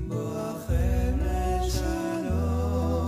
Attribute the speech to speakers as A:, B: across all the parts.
A: בואכם לשלום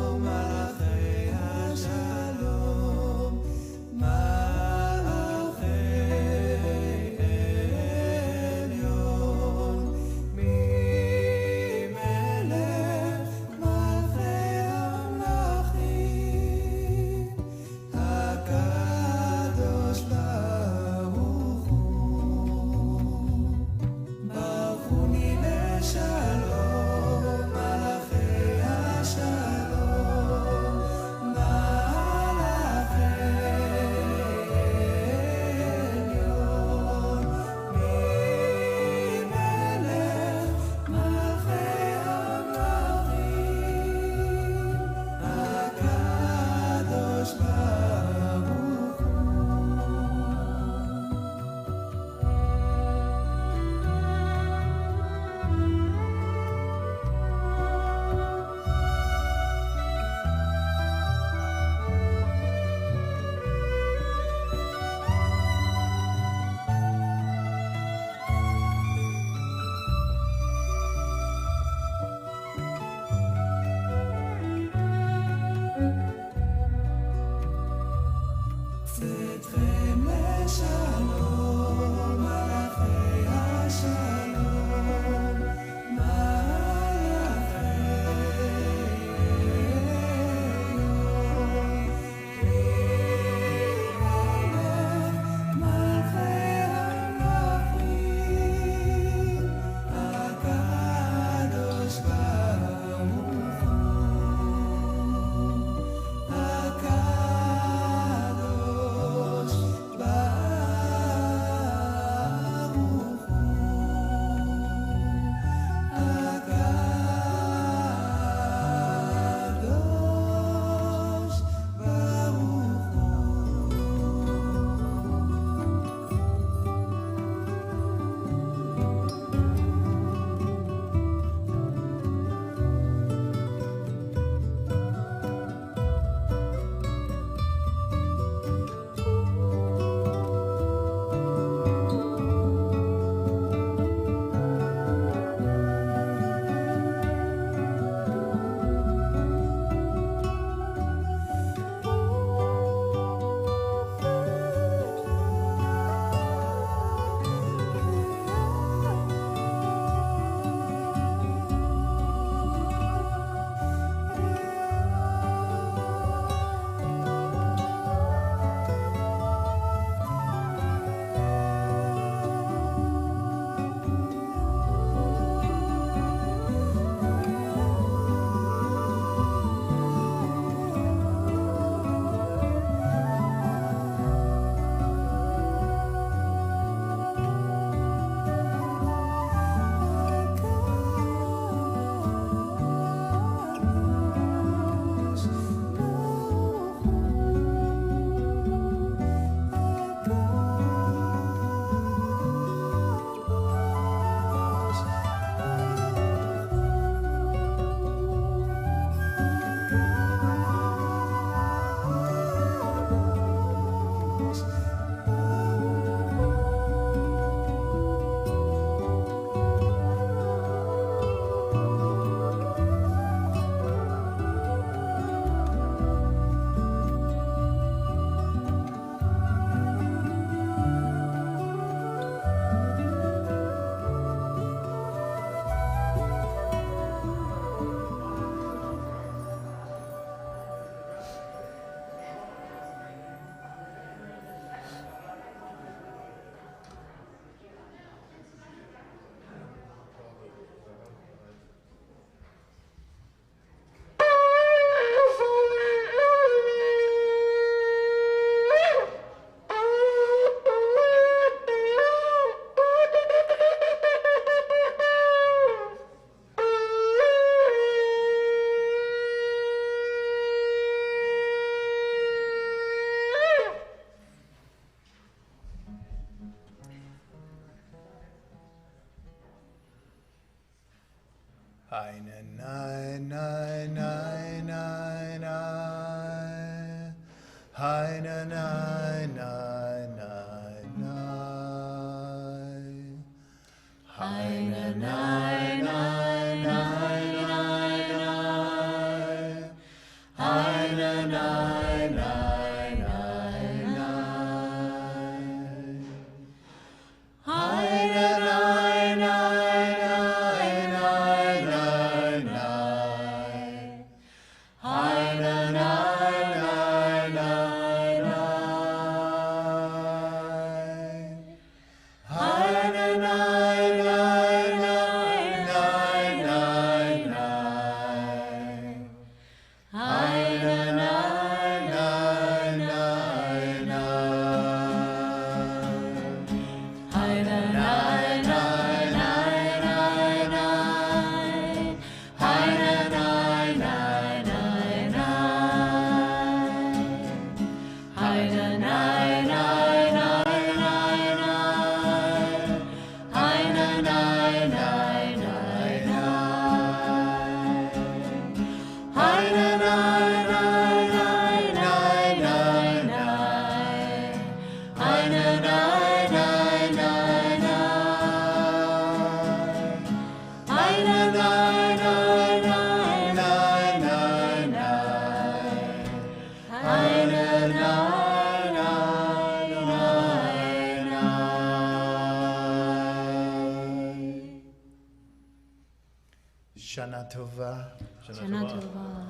A: Shana Tova.
B: Shana Tova.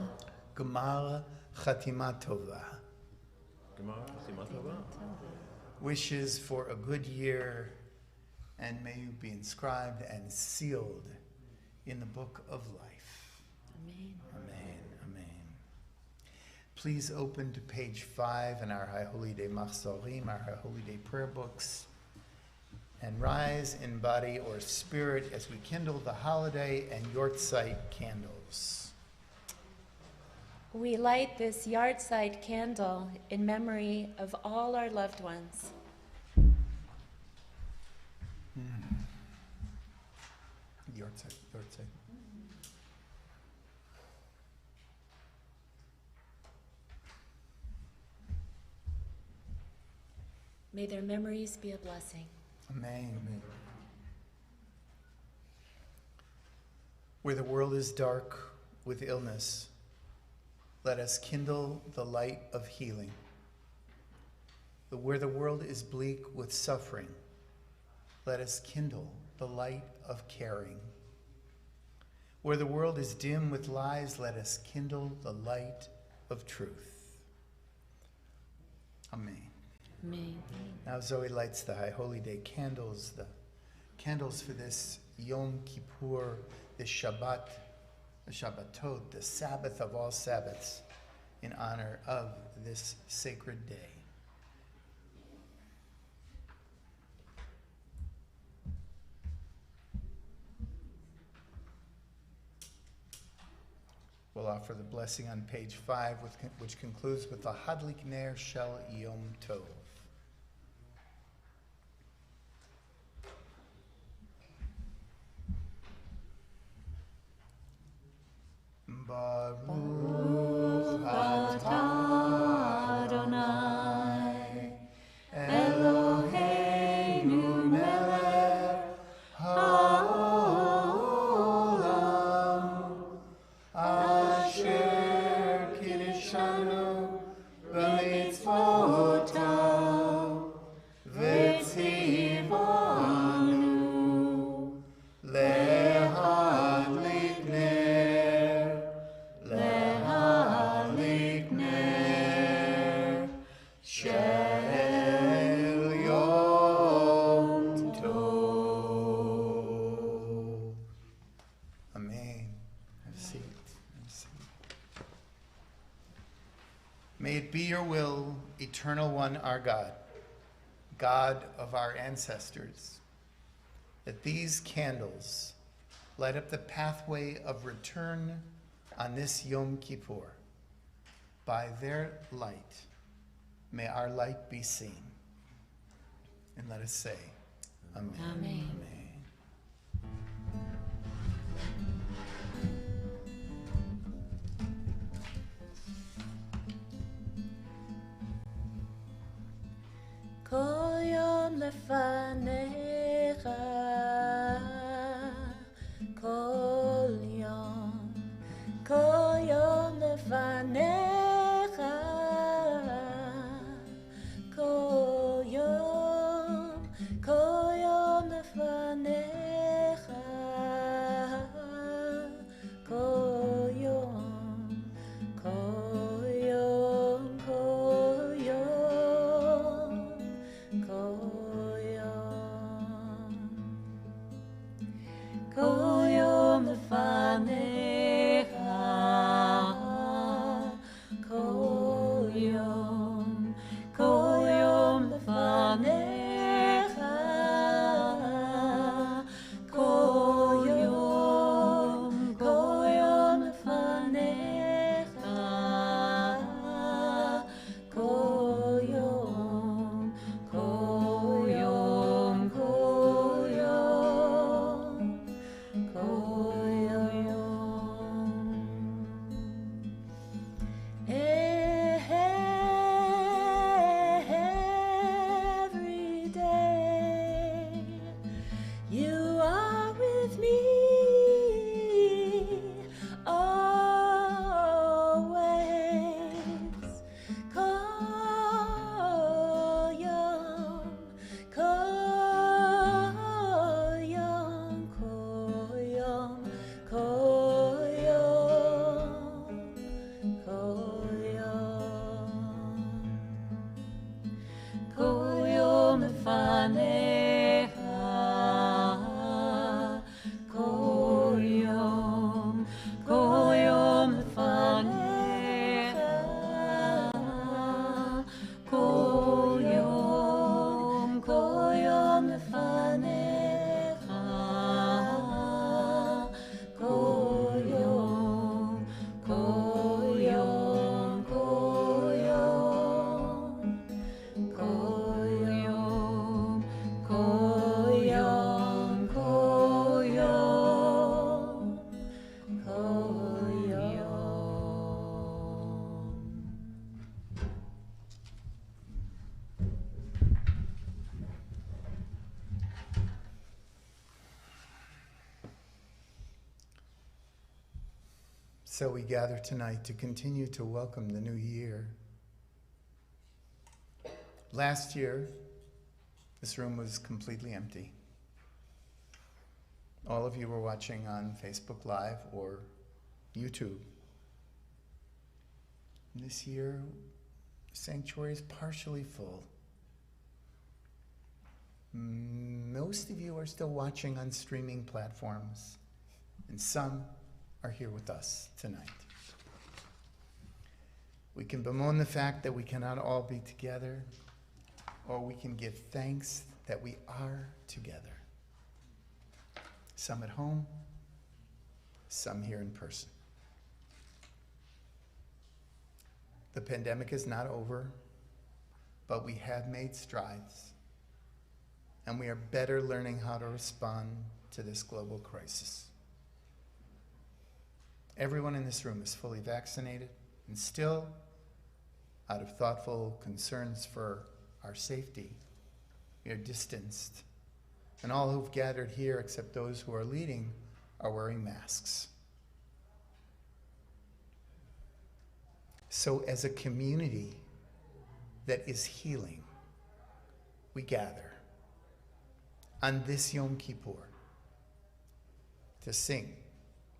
A: Gemar Chatima Tova. Wishes for a good year, and may you be inscribed and sealed in the book of life.
B: Amen.
A: Amen. Amen. Please open to page 5 in our High Holy Day Machzorim, our High Holy Day prayer books, and rise in body or spirit as we kindle the holiday and Yortzeit candles.
B: We light this yard-side candle in memory of all our loved ones.
A: Yortzeit.
B: May their memories be a blessing.
A: Amen. Amen. Where the world is dark with illness, let us kindle the light of healing. Where the world is bleak with suffering, let us kindle the light of caring. Where the world is dim with lies, let us kindle the light of truth. Amen.
B: Amen.
A: Now Zoe lights the High Holy Day candles, the candles for this Yom Kippur, this Shabbat, the Shabbatot, the Sabbath of all Sabbaths, in honor of this sacred day. We'll offer the blessing on page 5, which concludes with the Hadlik Ner Shel Yom Tov. Baruch atah Adonai Eloheinu melech haolam asher kiddushanu b'mitzvotav v'tzivanu lehadlik ner shel yom tov. Amen. Have a seat. May it be your will, eternal one, our God, God of our ancestors, that these candles light up the pathway of return on this Yom Kippur. By their light, may our light be seen. And let us say, Amen.
B: Amen. Kol yom lefanecha, kol yom lefanecha, kol yom lefanecha, kol yom, kol yom.
A: So we gather tonight to continue to welcome the new year. Last year, this room was completely empty. All of you were watching on Facebook Live or YouTube. This year, the sanctuary is partially full. Most of you are still watching on streaming platforms, and some are here with us tonight. We can bemoan the fact that we cannot all be together, or we can give thanks that we are together. Some at home, some here in person. The pandemic is not over, but we have made strides, and we are better learning how to respond to this global crisis. Everyone in this room is fully vaccinated, and still, out of thoughtful concerns for our safety, we are distanced. And all who've gathered here, except those who are leading, are wearing masks. So as a community that is healing, we gather on this Yom Kippur to sing,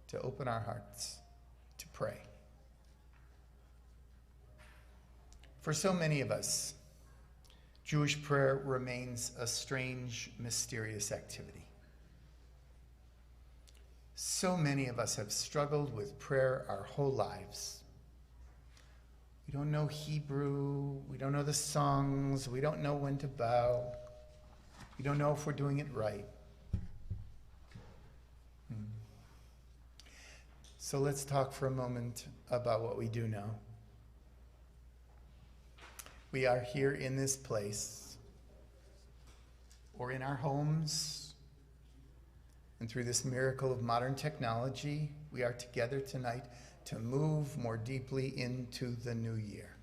A: to open our hearts, to pray. For so many of us, Jewish prayer remains a strange, mysterious activity. So many of us have struggled with prayer our whole lives. We don't know Hebrew, we don't know the songs, we don't know when to bow, we don't know if we're doing it right. So let's talk for a moment about what we do know. We are here in this place, or in our homes, and through this miracle of modern technology, we are together tonight to move more deeply into the new year.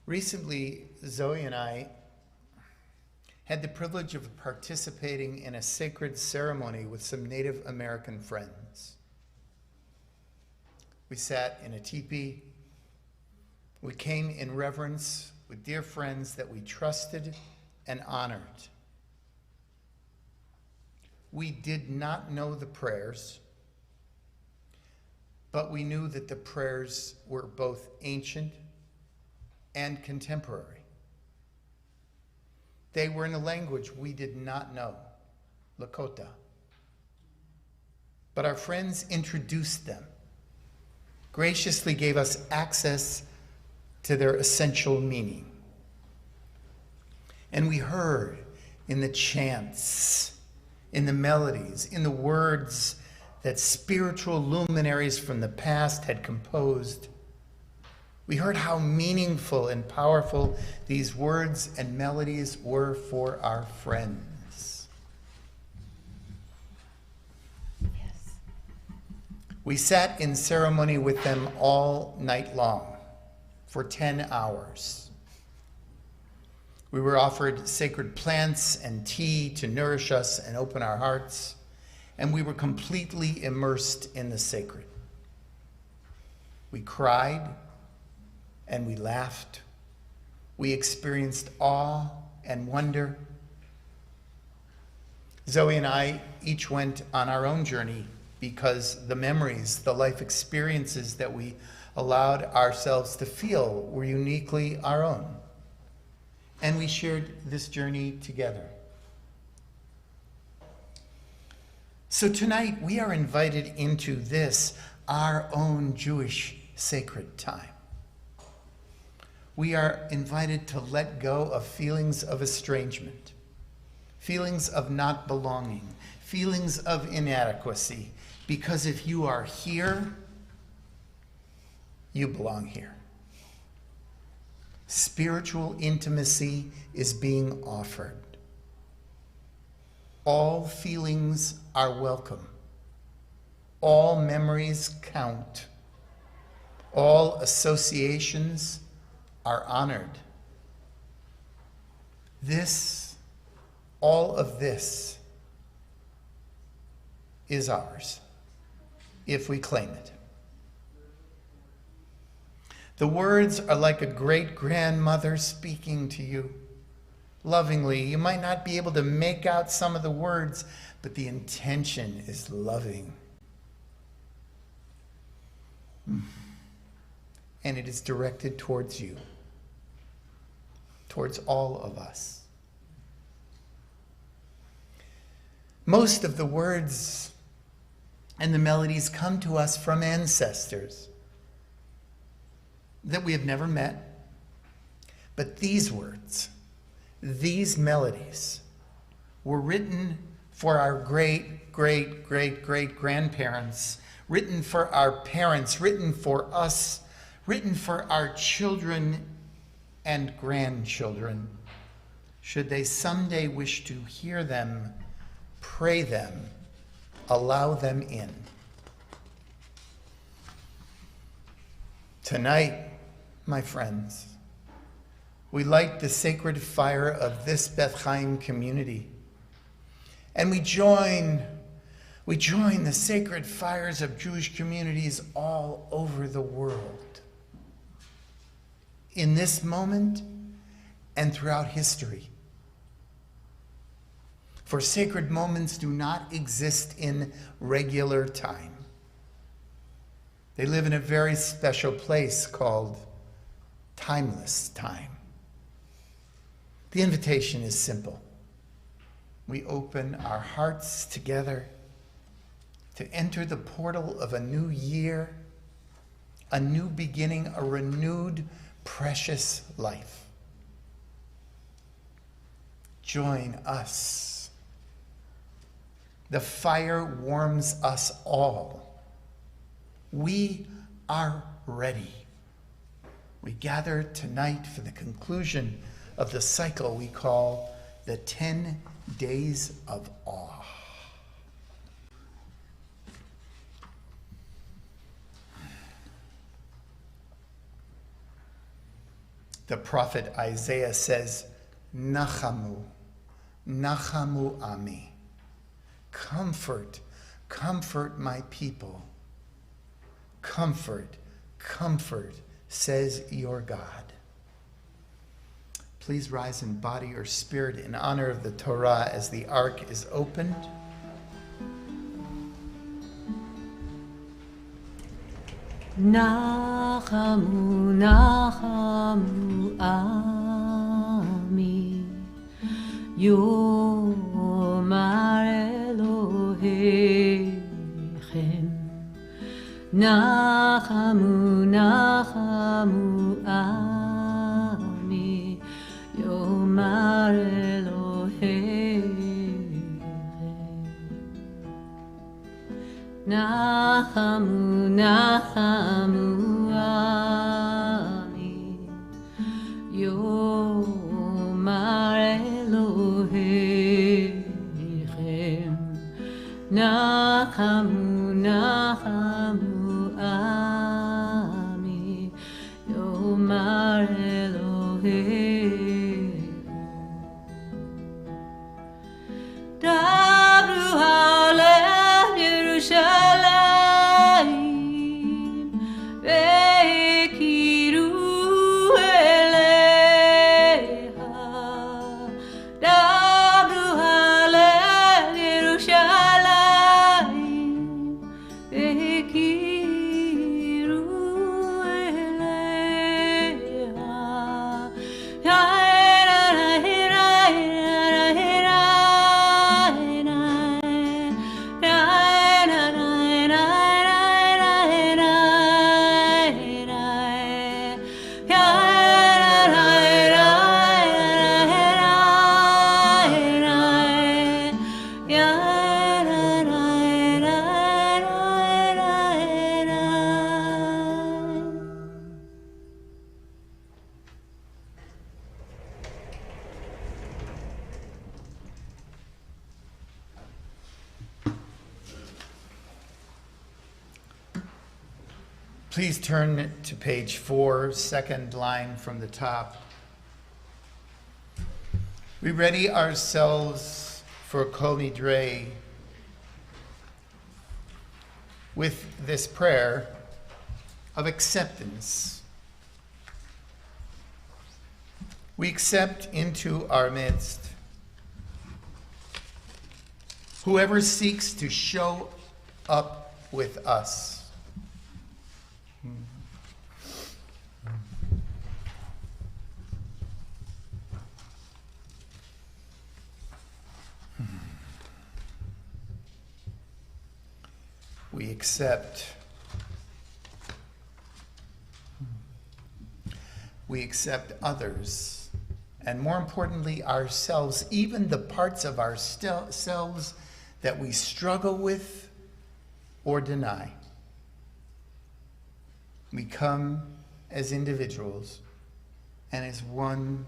A: Recently, Zoe and I had the privilege of participating in a sacred ceremony with some Native American friends. We sat in a teepee. We came in reverence with dear friends that we trusted and honored. We did not know the prayers, but we knew that the prayers were both ancient and contemporary. They were in a language we did not know, Lakota. But our friends introduced them, graciously gave us access to their essential meaning. And we heard in the chants, in the melodies, in the words that spiritual luminaries from the past had composed. We heard how meaningful and powerful these words and melodies were for our friends.
B: Yes.
A: We sat in ceremony with them all night long for 10 hours. We were offered sacred plants and tea to nourish us and open our hearts, and we were completely immersed in the sacred. We cried and we laughed. We experienced awe and wonder. Zoe and I each went on our own journey because the memories, the life experiences that we allowed ourselves to feel were uniquely our own. And we shared this journey together. So tonight we are invited into this, our own Jewish sacred time. We are invited to let go of feelings of estrangement, feelings of not belonging, feelings of inadequacy, because if you are here, you belong here. Spiritual intimacy is being offered. All feelings are welcome. All memories count. All associations are honored. All of this is ours. if we claim it. The words are like a great-grandmother speaking to you lovingly. You might not be able to make out some of the words, but the intention is loving. And it is directed towards you, towards all of us. Most of the words and the melodies come to us from ancestors that we have never met. But these words, these melodies, were written for our great-great-great-great-grandparents, written for our parents, written for us, written for our children and grandchildren. Should they someday wish to hear them, pray them, allow them in. Tonight, my friends, we light the sacred fire of this Beth Chaim community, and we join the sacred fires of Jewish communities all over the world. In this moment and throughout history. For sacred moments do not exist in regular time. They live in a very special place called timeless time. The invitation is simple. We open our hearts together to enter the portal of a new year, a new beginning, a renewed, precious life. Join us. The fire warms us all. We are ready. We gather tonight for the conclusion of the cycle we call the 10 Days of Awe. The prophet Isaiah says, Nachamu, Nachamu Ami. Comfort, comfort my people. Comfort, comfort, says your God. Please rise in body or spirit in honor of the Torah as the ark is opened.
C: Nachamu, Nachamu Ami, Yomar Elohechem. Nachamu, Nachamu Ami, Yomar Elohechem. Nachamu, Nachamu Ami, Yomar Elohechem. Nachamu, Nachamu Ami, Yomar Elohechem. Dabru Halel Yerushalayim, Vekiru Eleha. Dabru Halel Yerushalayim, Vekiru Eleha.
A: Please turn to page 4, second line from the top. We ready ourselves for Kol Nidre. with this prayer of acceptance. We accept into our midst whoever seeks to show up with us. We accept. We accept others, and more importantly, ourselves, even the parts of ourselves that we struggle with or deny. We come as individuals and as one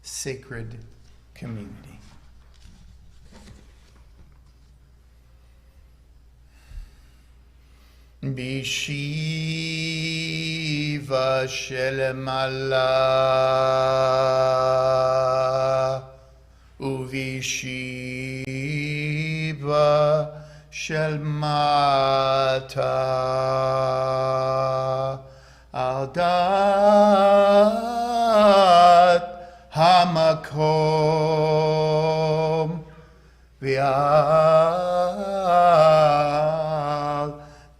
A: sacred community. Bishiva shel mala uvishiva shel mata al dat hamakom v'al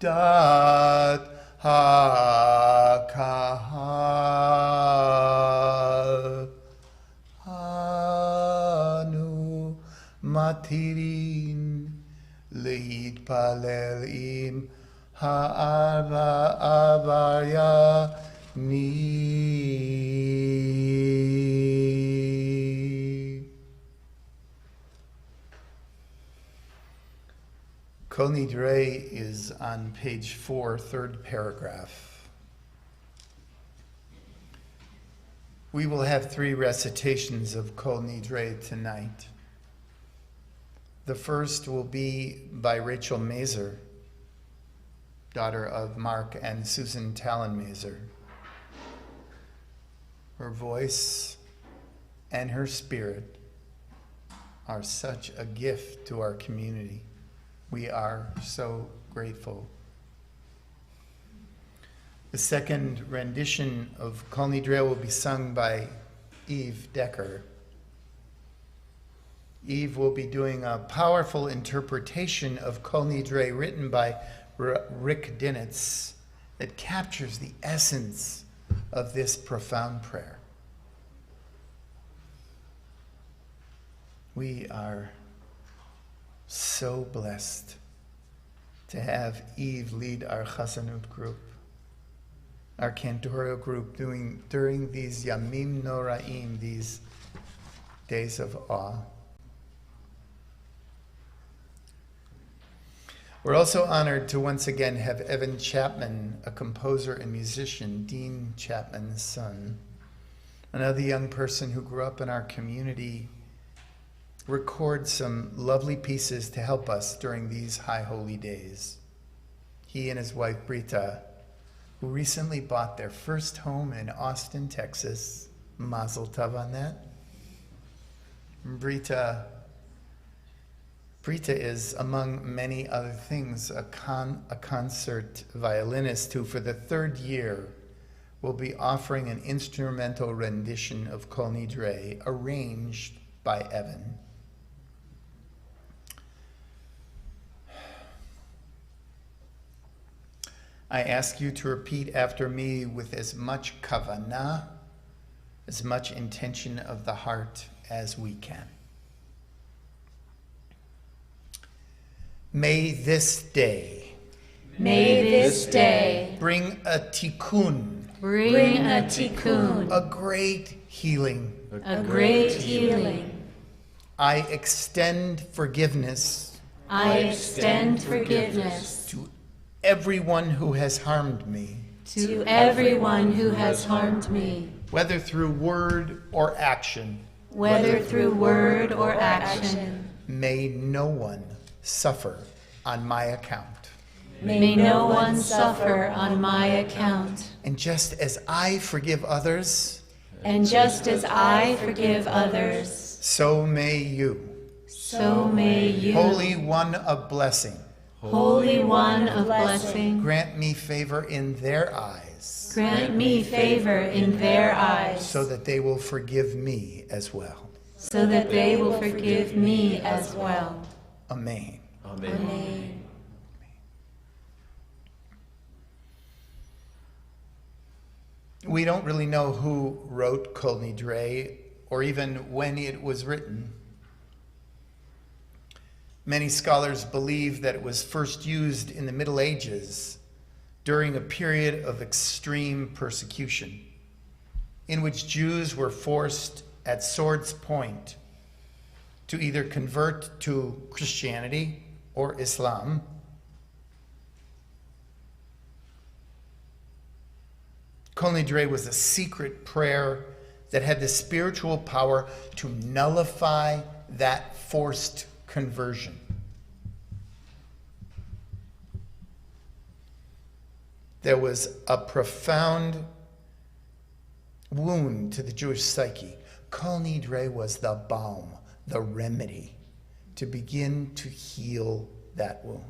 A: dat hakahal anu matirin להתפלל עם העבריינים. Kol Nidre is on page 4, third paragraph. We will have 3 recitations of Kol Nidre tonight. The first will be by Rachel Mazer, daughter of Mark and Susan Talon Mazer. Her voice and her spirit are such a gift to our community. We are so grateful. The second rendition of Kol Nidre will be sung by Eve Decker. Eve will be doing a powerful interpretation of Kol Nidre written by Rick Dinitz that captures the essence of this profound prayer. We are so blessed to have Eve lead our Hazzanut group, our cantorial group, during these Yamim Noraim, these days of awe. We're also honored to once again have Evan Chapman, a composer and musician, Dean Chapman's son, another young person who grew up in our community, record some lovely pieces to help us during these high holy days. He and his wife Brita, who recently bought their first home in Austin, Texas, Mazel Tov on that. Brita is, among many other things, a concert violinist who, for the 3rd year, will be offering an instrumental rendition of Kol Nidre, arranged by Evan. I ask you to repeat after me with as much kavanah, as much intention of the heart as we can. May this day bring a tikkun, a great healing. I extend forgiveness to everyone who has harmed me, whether through word or action. May no one suffer on my account. And just as I forgive others, so may you. Holy One of blessing,
C: Holy One of blessing,
A: grant me favor in their eyes,
C: grant me favor in their eyes,
A: so that they will forgive me as well.
C: so that they will forgive me as well.
A: Amen.
B: Amen.
A: We don't really know who wrote Kol Nidre or even when it was written. Many scholars believe that it was first used in the Middle Ages during a period of extreme persecution in which Jews were forced at sword's point to either convert to Christianity or Islam. Kol Nidre was a secret prayer that had the spiritual power to nullify that forced conversion. There was a profound wound to the Jewish psyche. Kol Nidre was the balm, the remedy to begin to heal that wound.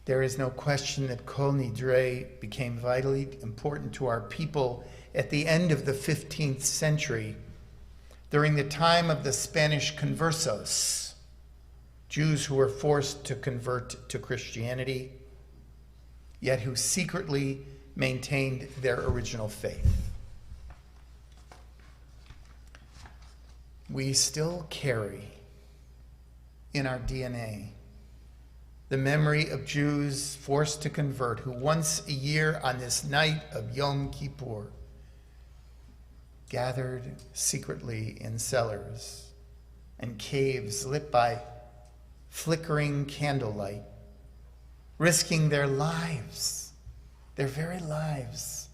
A: There is no question that Kol Nidre became vitally important to our people at the end of the 15th century, during the time of the Spanish conversos, Jews who were forced to convert to Christianity, yet who secretly maintained their original faith. We still carry in our DNA the memory of Jews forced to convert who once a year on this night of Yom Kippur gathered secretly in cellars and caves lit by flickering candlelight, risking their lives, their very lives,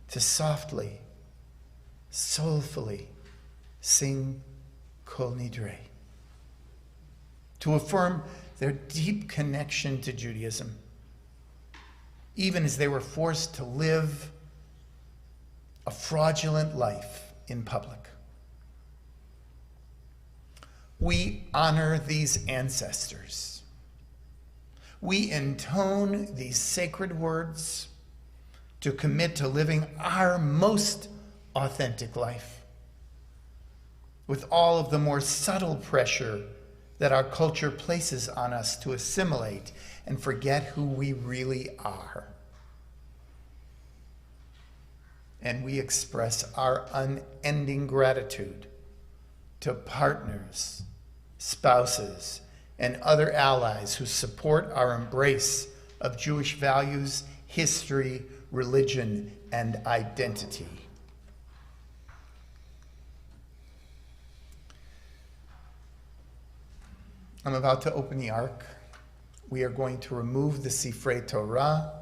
A: to softly, soulfully sing Kol Nidre, to affirm their deep connection to Judaism, even as they were forced to live a fraudulent life in public. We honor these ancestors. We intone these sacred words to commit to living our most authentic life, with all of the more subtle pressure that our culture places on us to assimilate and forget who we really are. And we express our unending gratitude to partners, spouses, and other allies who support our embrace of Jewish values, history, religion, and identity. I'm about to open the Ark. We are going to remove the Sifrei Torah.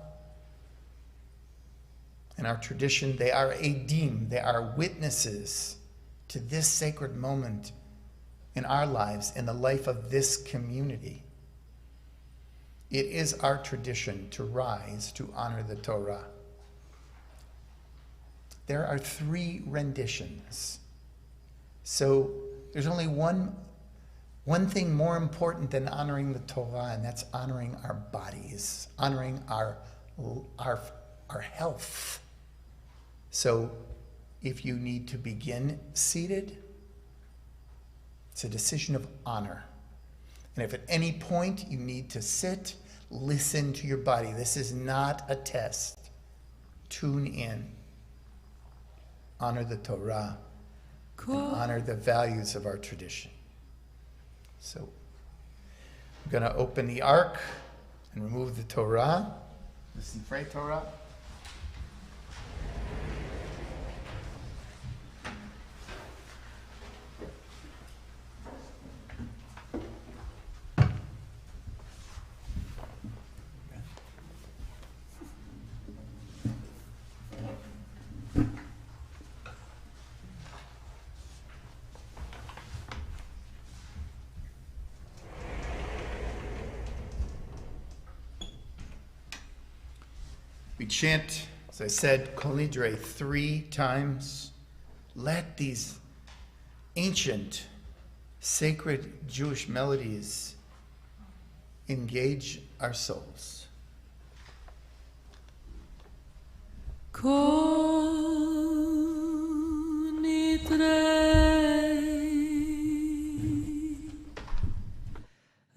A: In our tradition, they are edim, they are witnesses to this sacred moment in our lives, in the life of this community. It is our tradition to rise to honor the Torah. There are 3 renditions. So there's only one thing more important than honoring the Torah, and that's honoring our bodies, honoring our health. So if you need to begin seated, it's a decision of honor. And if at any point you need to sit, listen to your body. This is not a test. Tune in. Honor the Torah. And honor the values of our tradition. So I'm going to open the Ark and remove the Torah, the Sifrei Torah. We chant, as I said, Kol Nidre 3 times. Let these ancient Sacred Jewish melodies engage our souls.
C: Kol Nidre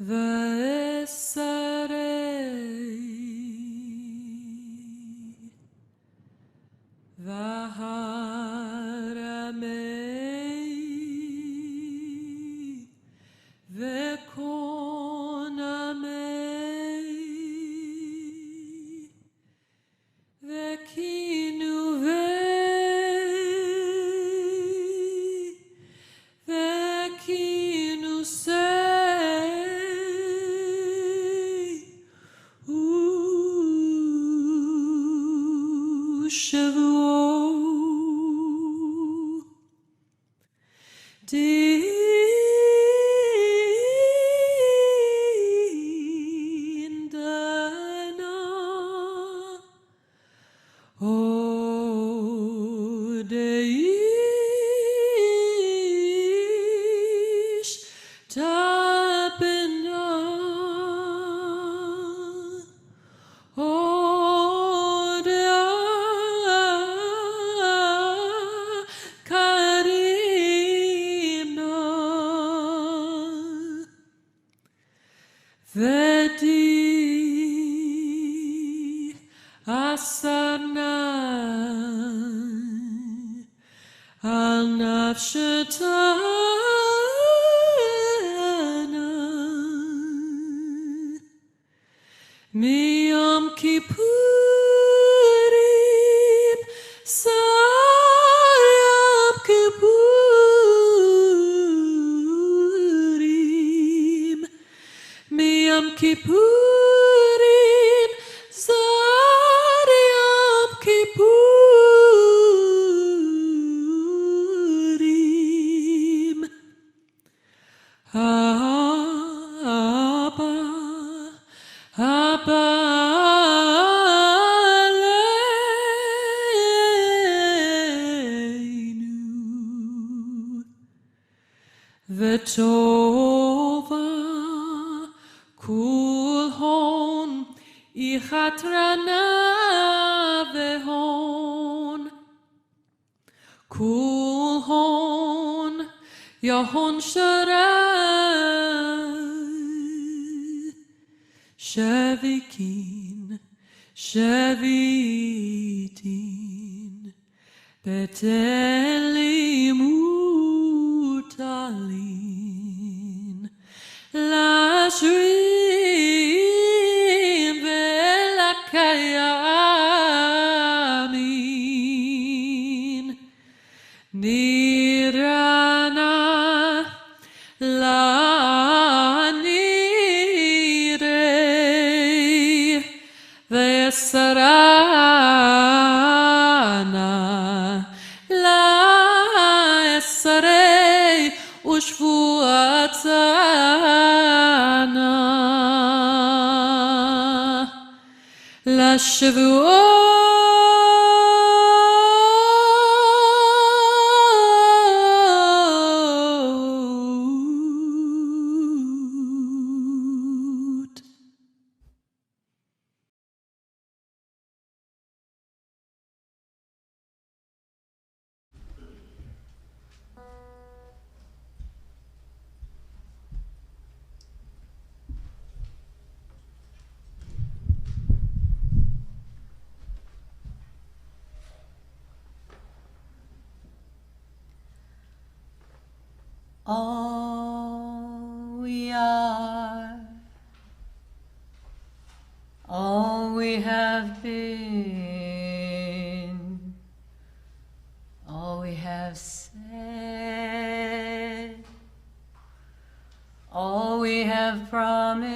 C: V'esarei V'haramei V'konamei V'kinuvei V'kinusei Shavuot Dindana O Deish Tapena O Dea Karina Vedi Asana Al Nafshatana Miyam Kippurim Sayam Kippurim Miyam Kippurim Sayam Kippurim Abba Abba Aleinu V'tova kulhon ichatrana vehon kulhon yahon sharai shavikin shavitin betelim utalin Lashrim velakayamin Nirana la nire Vesarana la esarei Ushvuatana La Shavuot
D: All we are, all we have been, all we have said, all we have promised,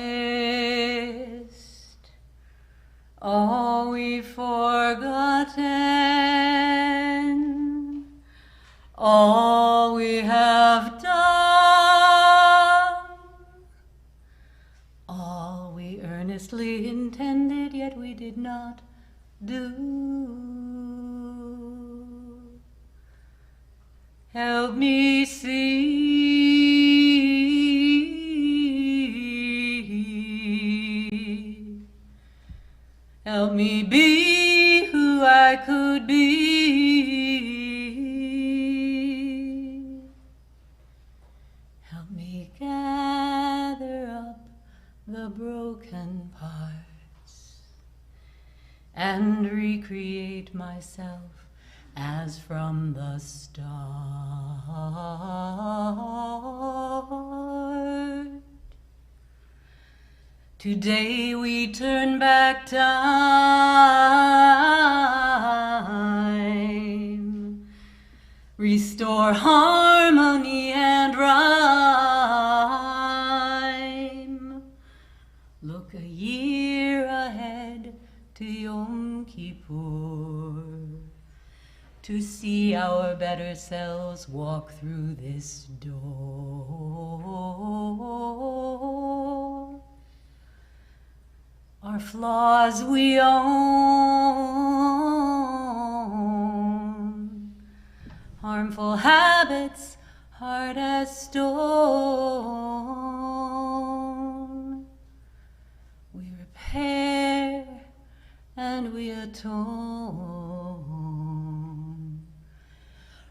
D: all we've forgotten, all we have done, all we earnestly intended, yet we did not do. Help me see Help me be who I could be. Help me gather up the broken parts and recreate myself as from the start. Today we turn back time, restore harmony and rhyme. Look a year ahead to Yom Kippur, to see our better selves walk through this door. Our flaws we own, harmful habits hard as stone. We repair and we atone,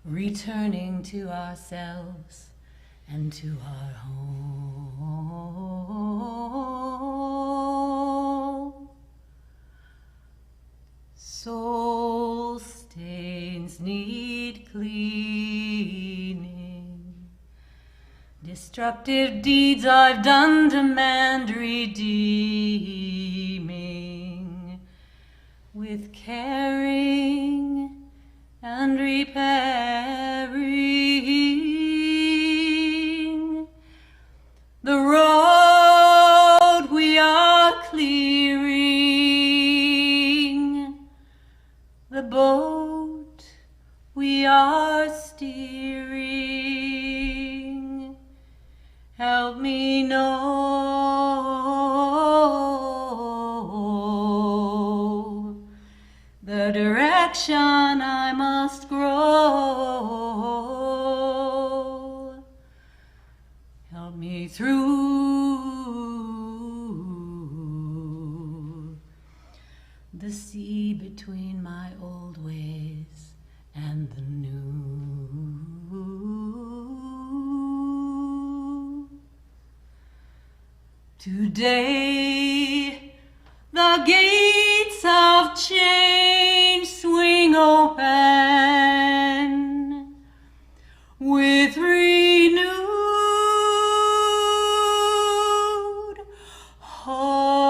D: returning to ourselves and to our home. Soul stains need cleaning. Destructive deeds I've done demand redeeming. With caring and repairing. The road we are clearing. The boat we are steering. Help me know the direction I must grow. Help me through the sea between my old ways and the new. Today, the gates of change swing open with renewed hope.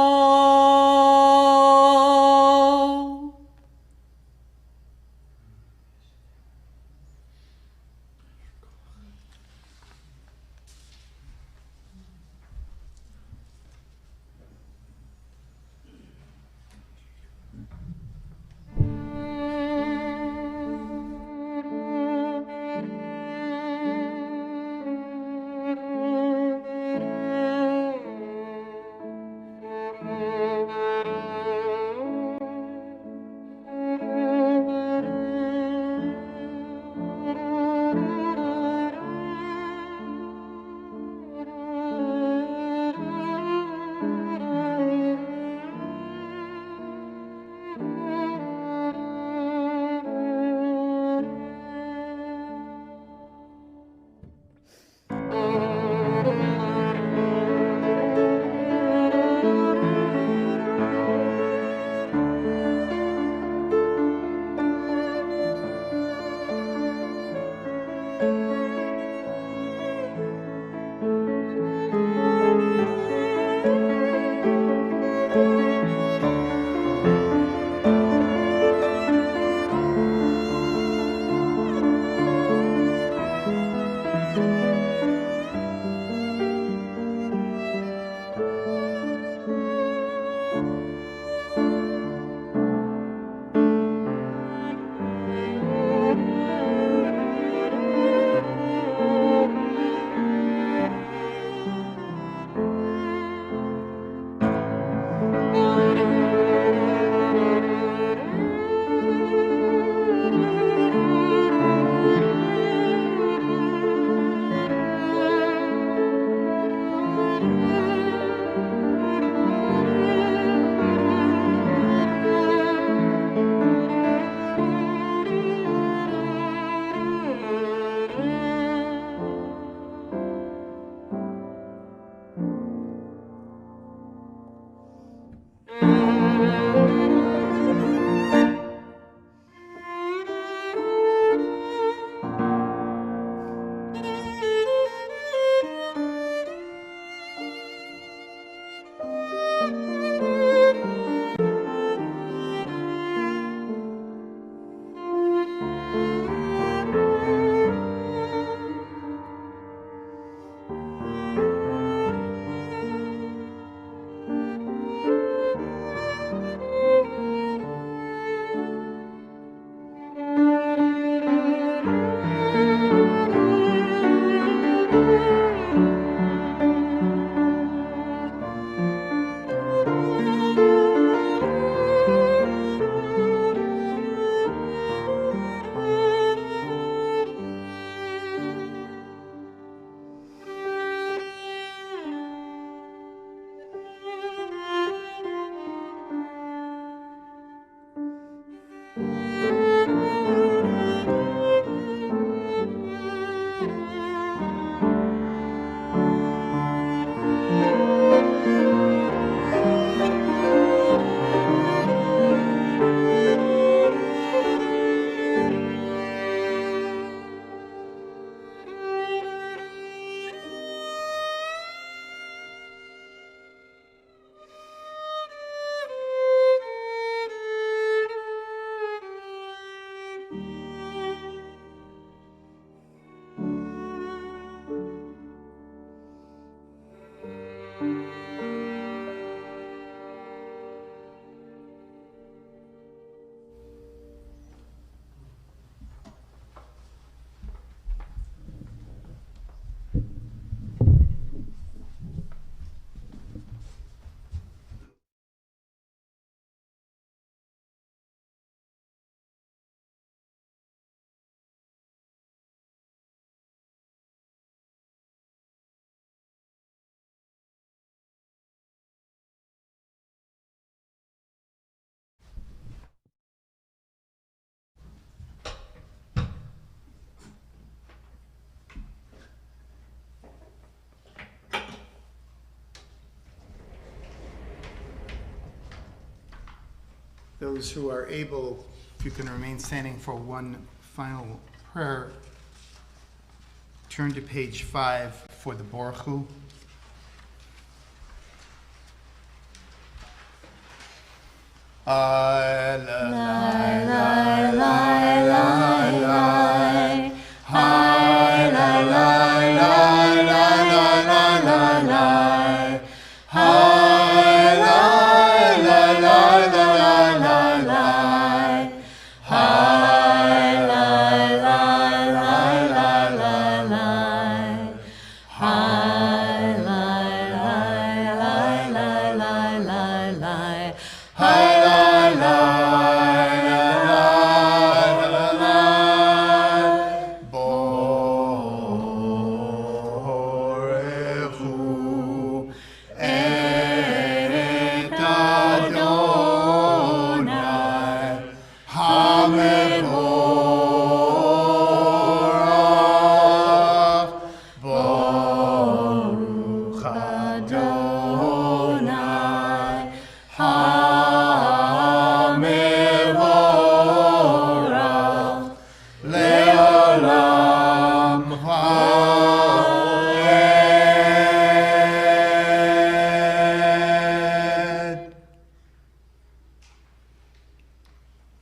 A: Those who are able, if you can remain standing for one final prayer, turn to page 5 for the Borchu.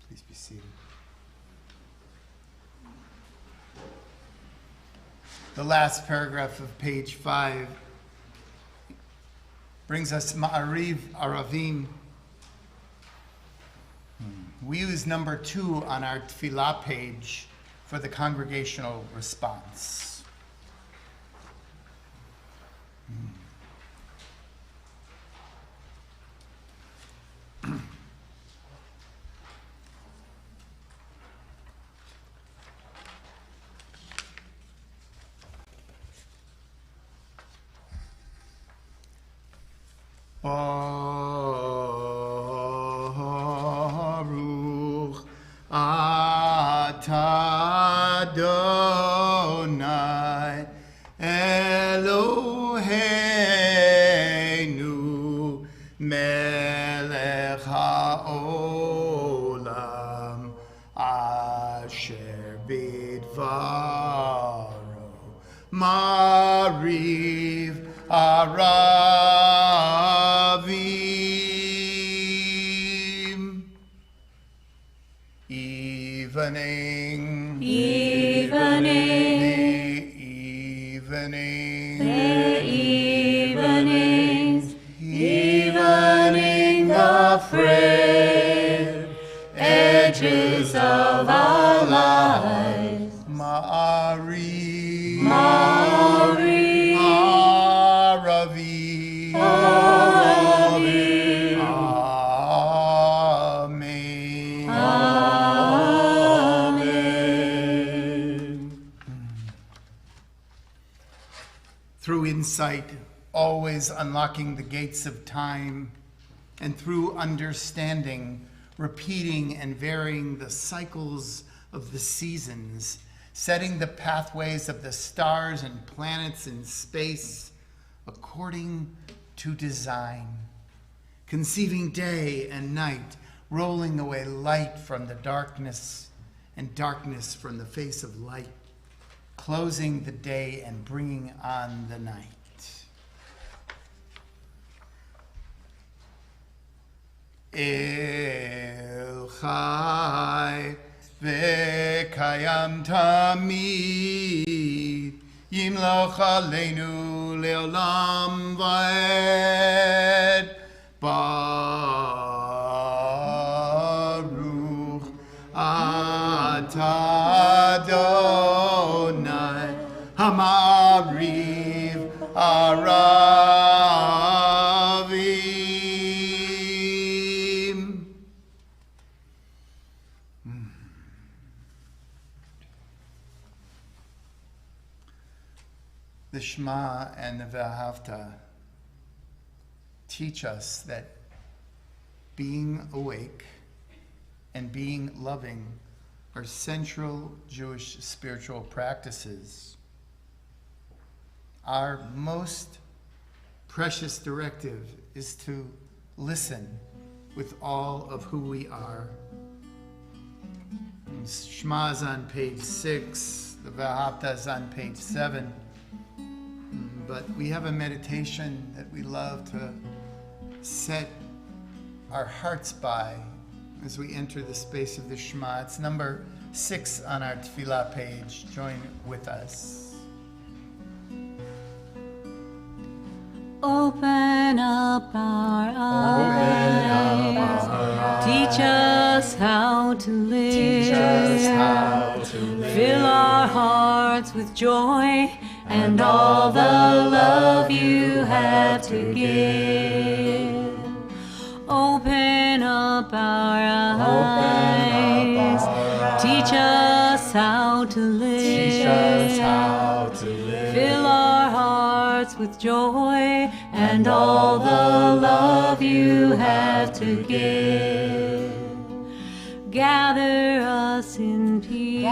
A: Please be seated. The last paragraph of page 5 brings us Ma'ariv Aravim. We use number 2 on our tefillah page for the congregational response. Baruch atah Adonai Eloheinu melech haolam asher bidvaro mariv Aravim. Evening.
C: Evening.
A: The
C: evenings.
A: Evening the frayed edges of our lives. Ma'ariv. Through insight, always unlocking the gates of time, and through understanding, repeating and varying the cycles of the seasons, setting the pathways of the stars and planets in space according to design, conceiving day and night, rolling away light from the darkness and darkness from the face of light, closing the day and bringing on the night. El Chai V'Kayam Tamid Yimloch Aleinu Le'olam Va'ed Baruch Atah Adonai Hamariv Aravim. The Shema and the V'ahavta teach us that being awake and being loving are central Jewish spiritual practices. Our most precious directive is to listen with all of who we are. And Shema is on page 6, the V'ahavta is on page 7. But we have a meditation that we love to set our hearts by as we enter the space of the Shema. It's number 6 on our Tefillah page. Join with us.
D: Open up our eyes. Teach us how to live. Fill our hearts with joy and all the love you have to give. Open up our eyes. Teach us how to live. Fill our hearts with joy and all the love you have to give. Gather us in peace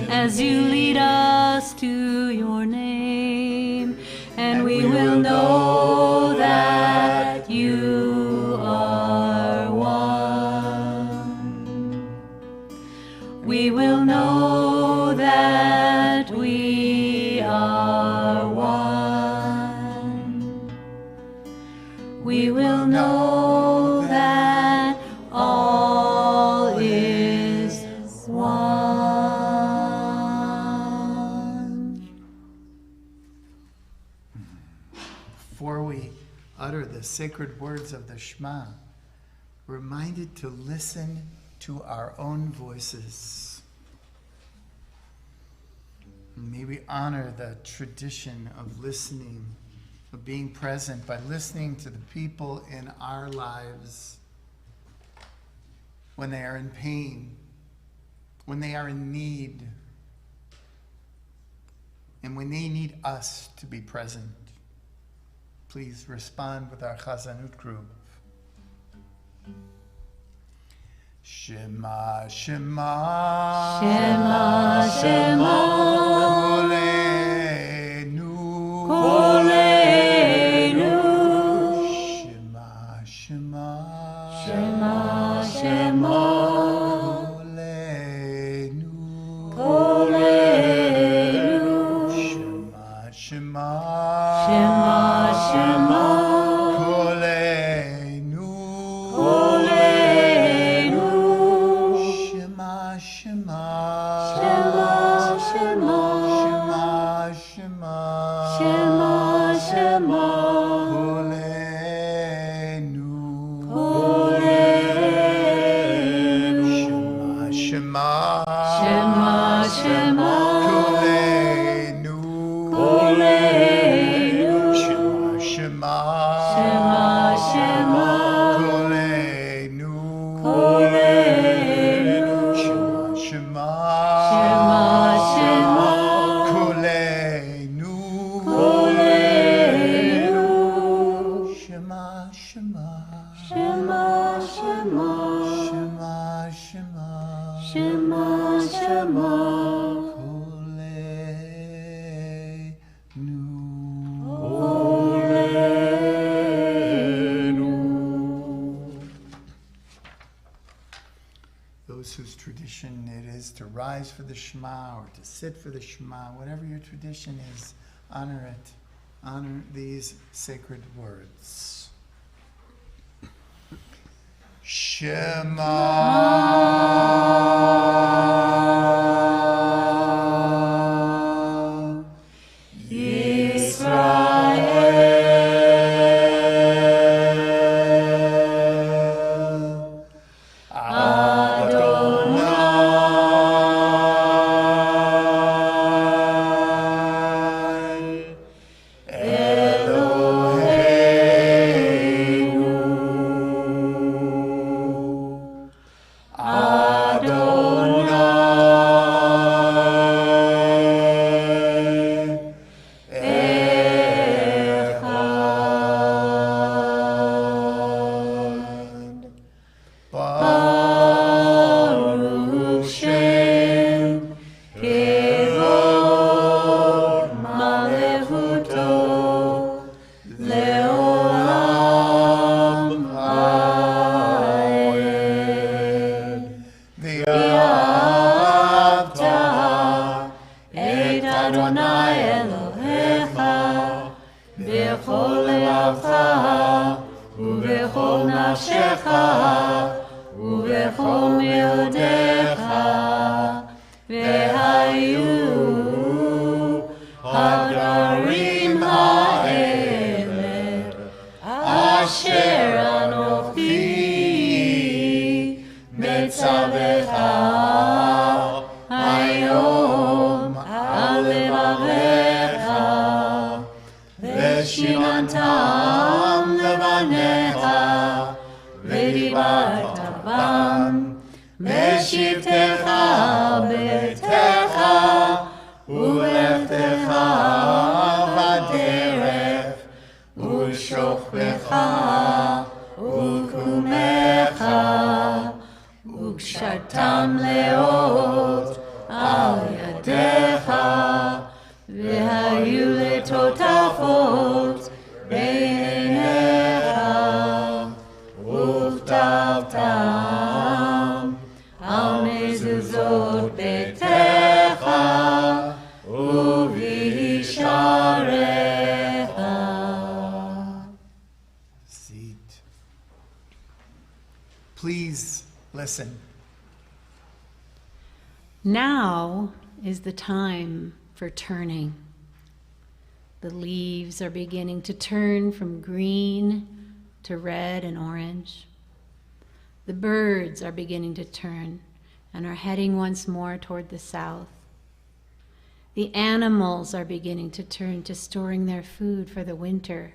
D: as you lead us to your name, and we will know that you are one. We will know that we are one. We will know that all is one.
A: Before we utter the sacred words of the Shema, we're reminded to listen to our own voices. May we honor the tradition of listening, of being present by listening to the people in our lives when they are in pain, when they are in need, and when they need us to be present. Please respond with our Hazzanut group. Shema, Shema,
D: Shema, Shema,
A: Kolenu,
D: Kolenu,
A: Shema, Shema,
D: Shema, Shema,
A: Kolenu,
D: Kolenu,
A: Shema, Shema,
D: Shema, Shema,
A: Kolenu,
D: Kolenu,
A: Shema, Shema,
D: Shema, Shema,
A: Shema,
D: Shema, Shema,
A: Kolenu,
D: Kolenu,
A: Shema,
D: Shema, Shema,
A: Kolenu,
D: Kolenu,
A: Shema,
D: Shema, Shema,
A: Kolenu,
D: Kolenu,
A: Shema,
D: Shema, Shema,
A: Kolenu,
D: Kolenu,
A: Shema, Shema,
D: Shema, Shema,
A: Shema,
D: Shema, Shema,
A: Those whose tradition it is to rise for the Shema or to sit for the Shema, whatever your tradition is, honor it. Honor these sacred words. Shema Yisrael Adonai Eloheinu Adonai
D: ובכל נפשך, ובכל מאודיך, והיו הדברים האלה אשר אנוכי מצווך היום על לבביך, ושיננתם לבניך, ודיברת בם, בשבתך ביתך, ולכתך בדרך, ושוכבך, וקומך, וקשרתם לאות על ידיך, והיו לטוטפות בעיניך, וכתבתם על מזוזות ביתך ובשעריך.
A: Seat. Please listen.
D: Now is the time for turning. The leaves are beginning to turn from green to red and orange. The birds are beginning to turn and are heading once more toward the south. The animals are beginning to turn to storing their food for the winter.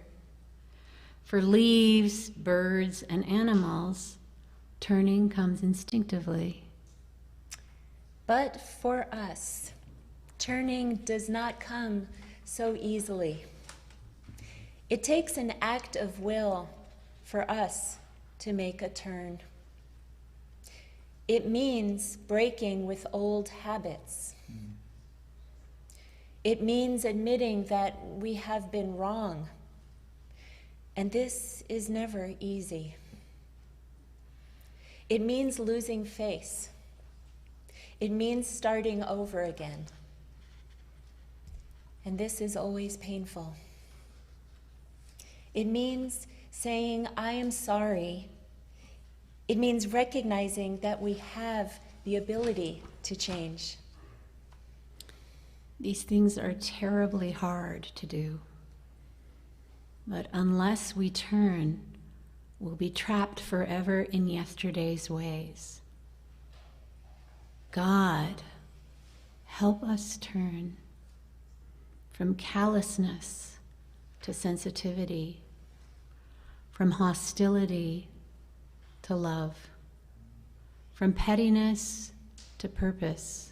D: For leaves, birds, and animals, turning comes instinctively.
B: But for us, turning does not come so easily. It takes an act of will for us to make a turn. It means breaking with old habits. It means admitting that we have been wrong. And this is never easy. It means losing face. It means starting over again. And this is always painful. It means saying, I am sorry. It means recognizing that we have the ability to change.
D: These things are terribly hard to do. But unless we turn, we'll be trapped forever in yesterday's ways. God, help us turn from callousness to sensitivity, from hostility to love, from pettiness to purpose,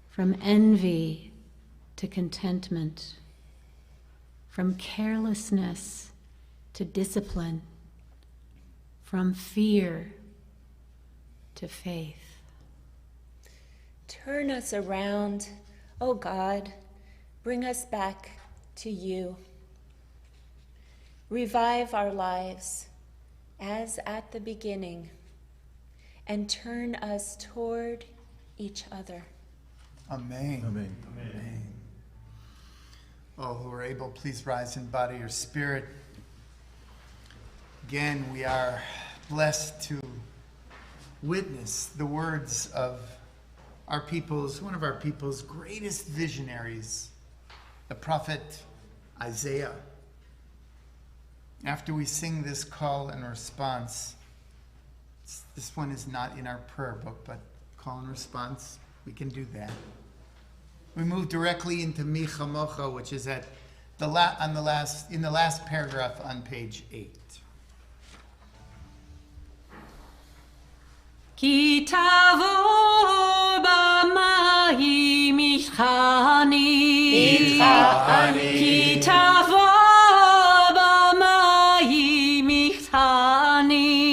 D: from envy to contentment, from carelessness to discipline, from fear to faith.
B: Turn us around, O God, bring us back to you. Revive our lives as at the beginning, and turn us toward each other.
A: Amen.
E: Amen.
A: Amen. Oh, who are able, please rise in body or spirit. Again, we are blessed to witness the words of one of our people's greatest visionaries, the prophet Isaiah. After we sing this call and response, this one is not in our prayer book, but call and response, we can do that. We move directly into Mi Chamocha, which is in the last paragraph on page 8.
D: Ki tavor b'mayim itchani, Ki tavor b'mayim itchani.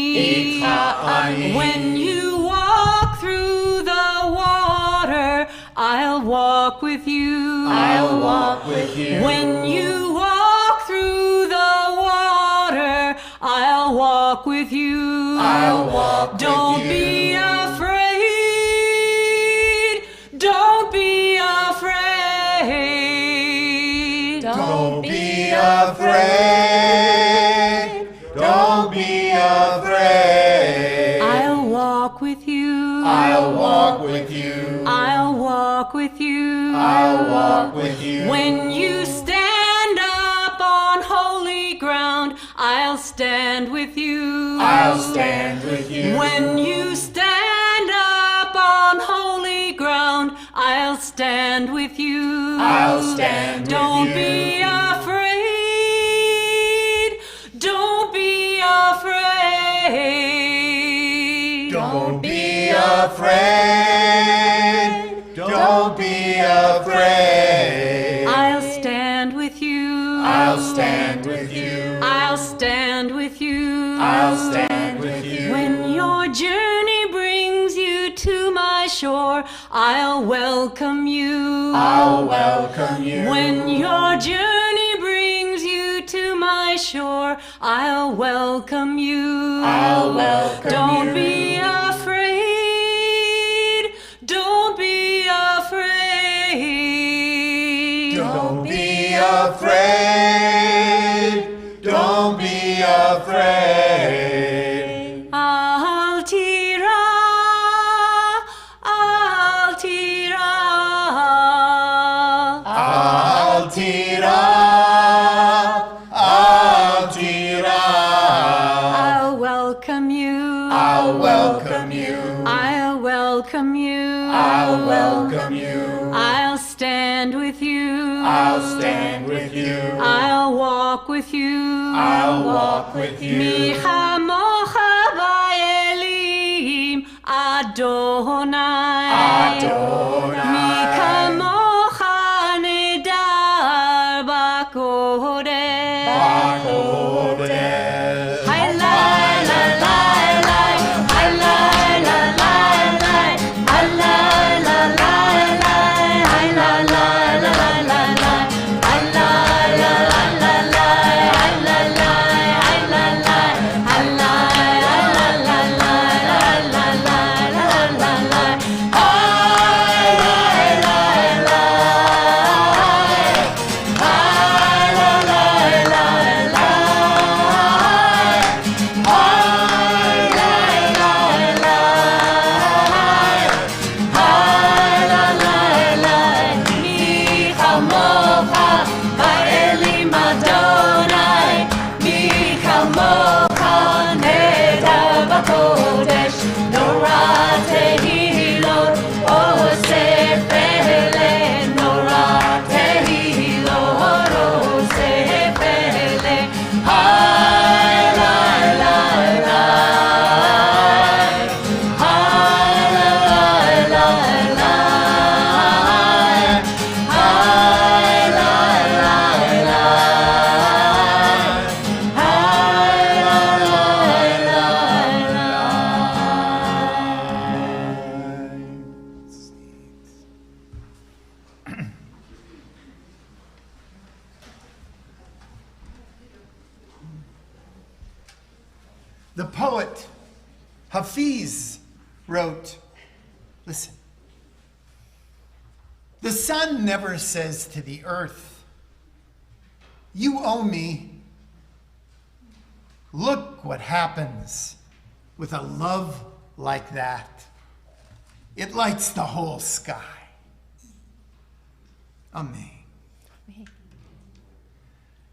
D: When you walk through the water, I'll walk with you.
E: I'll walk with you.
D: When you walk through the water, I'll walk with you.
E: I'll walk with
D: Don't
E: you.
D: be afraid. Don't be afraid.
E: Don't be afraid. walk with you.
C: When you stand up on holy ground, I'll stand with you.
E: I'll stand with you.
C: When you stand up on holy ground, I'll stand with you.
E: I'll stand with
C: Don't
E: you.
C: be afraid. Don't be afraid.
E: Don't be afraid. Don't be afraid.
C: I'll stand with you.
E: I'll stand with you.
C: I'll stand with you.
E: I'll stand with you.
C: When your journey brings you to my shore, I'll welcome you.
E: I'll welcome you.
C: When your journey brings you to my shore, I'll welcome you.
E: I'll welcome
C: Don't
E: you.
C: be afraid. Don't be afraid.
E: Don't be afraid. Don't be afraid.
C: Altira, altira.
E: Altira, altira.
C: I'll welcome you.
E: I'll welcome you.
C: I'll welcome you.
E: I'll welcome you.
C: I'll stand with you.
E: I'll stand with you.
C: I'll walk with you.
E: I'll walk with you.
C: Mi chamocha va'elim Adonai.
E: Adonai.
C: Mi kamocha nedar bakodesh.
E: Bakodesh.
C: Hi la la la la, hi la la la la, hi la la la la, hi la la la la la, hi la la la la la, hi la la, hi la la, hi la la la la la, la la la la la, Mi chamocha va'elim Adonai, mi chamocha nedar bakodesh, nora tehilot oseh pele, nora tehilot oseh pele. Hi la la la, hi la la la, hi la la la, hi la
A: The poet Hafiz wrote, listen, the sun never says to the earth, you owe me. Look what happens with a love like that. It lights the whole sky. Amen.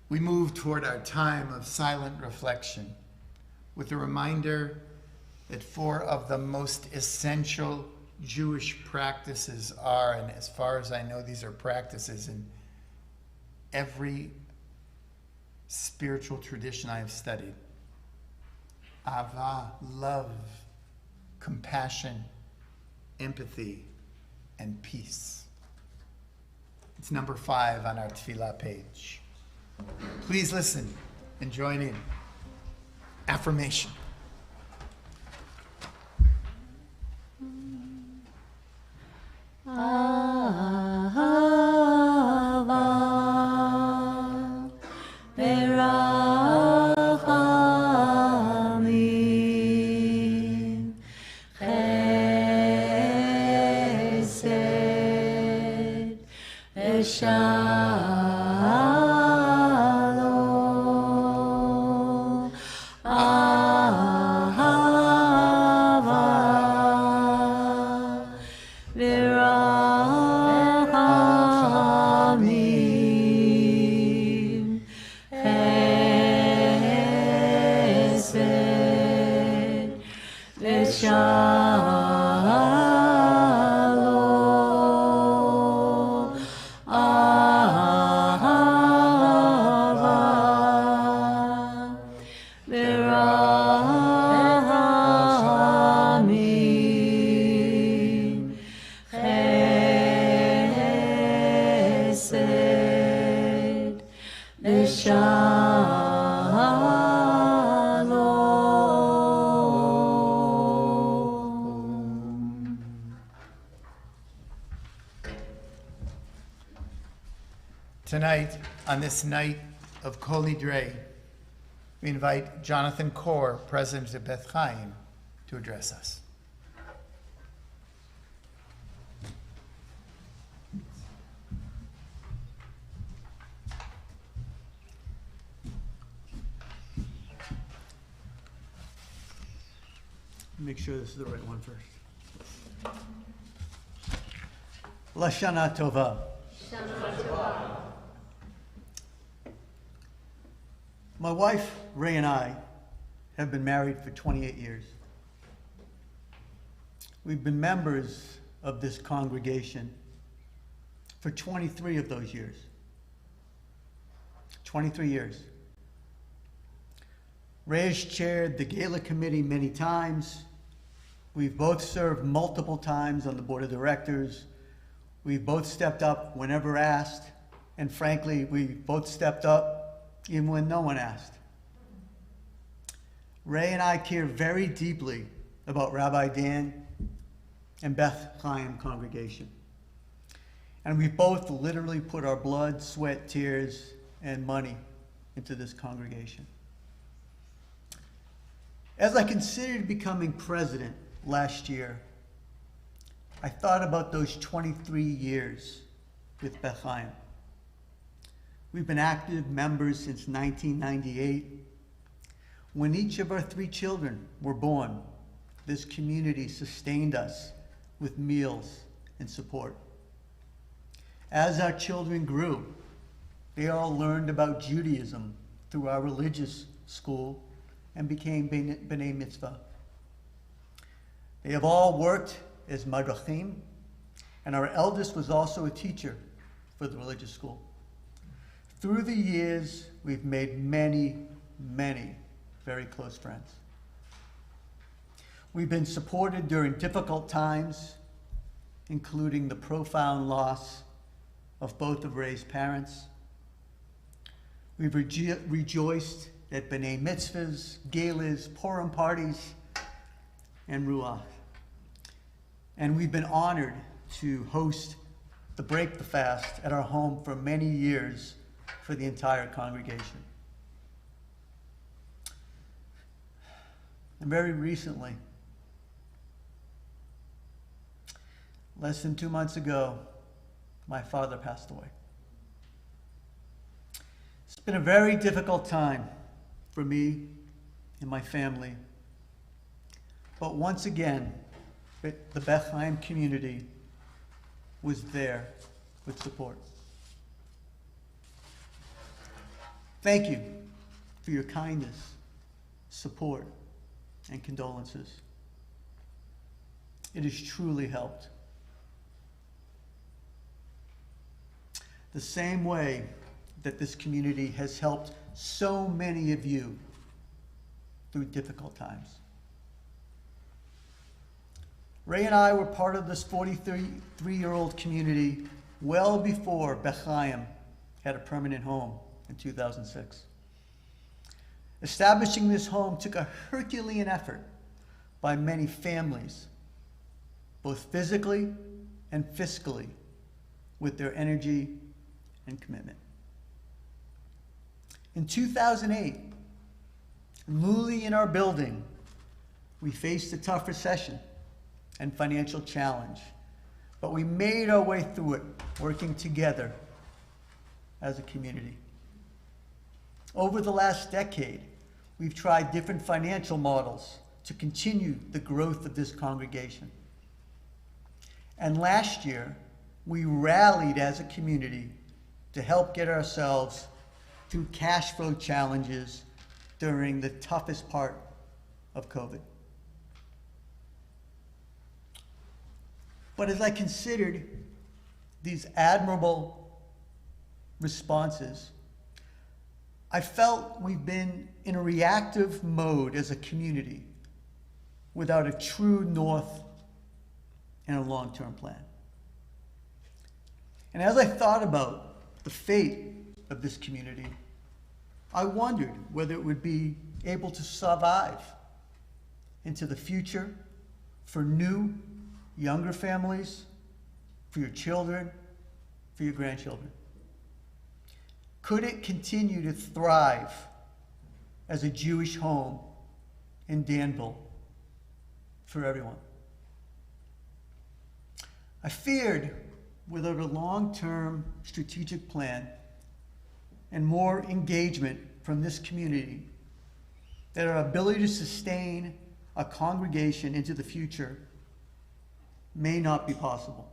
A: We move toward our time of silent reflection with a reminder that four of the most essential Jewish practices are, and as far as I know, these are practices in every spiritual tradition I have studied. Ahava, love, compassion, empathy, and peace. It's number 5 on our tefillah page. Please listen and join in. Affirmation.
C: Ahava verachamim chesed v'shalom ahava verachamim Shalom, Ahava, V'Rachamim, Chesed, V'Shalom.
A: Tonight, on this night of Kol Nidre, we invite Jonathan Kaur, president of Beth Chaim, to address us.
F: Make sure this is the right one first. Lashana Tova. My wife, Ray, and I have been married for 28 years. We've been members of this congregation for 23 of those years. 23 years. Ray has chaired the gala committee many times. We've both served multiple times on the board of directors. We've both stepped up whenever asked, and frankly, we both stepped up even when no one asked. Ray and I care very deeply about Rabbi Dan and Beth Chaim congregation. And we both literally put our blood, sweat, tears, and money into this congregation. As I considered becoming president last year, I thought about those 23 years with Beth Chaim. We've been active members since 1998. When each of our 3 children were born, this community sustained us with meals and support. As our children grew, they all learned about Judaism through our religious school and became B'nai Mitzvah. They have all worked as madrachim, and our eldest was also a teacher for the religious school. Through the years, we've made many, many very close friends. We've been supported during difficult times, including the profound loss of both of Ray's parents. We've rejoiced at B'nai Mitzvahs, galas, Purim parties, and Ruach. And we've been honored to host the Break the Fast at our home for many years for the entire congregation. And very recently, less than 2 months ago, my father passed away. It's been a very difficult time for me and my family. But once again, the Beth Chaim community was there with support. Thank you for your kindness, support, and condolences. It has truly helped. The same way that this community has helped so many of you through difficult times. Ray and I were part of this 43-year-old community well before Beth Chaim had a permanent home in 2006. Establishing this home took a Herculean effort by many families, both physically and fiscally, with their energy and commitment. In 2008, newly in our building, we faced a tough recession and financial challenge, but we made our way through it, working together as a community. Over the last decade, we've tried different financial models to continue the growth of this congregation. And last year, we rallied as a community to help get ourselves through cash flow challenges during the toughest part of COVID. But as I considered these admirable responses, I felt we've been in a reactive mode as a community without a true north and a long-term plan. And as I thought about the fate of this community, I wondered whether it would be able to survive into the future for new, younger families, for your children, for your grandchildren. Could it continue to thrive as a Jewish home in Danville for everyone? I feared without a long-term strategic plan and more engagement from this community that our ability to sustain a congregation into the future may not be possible.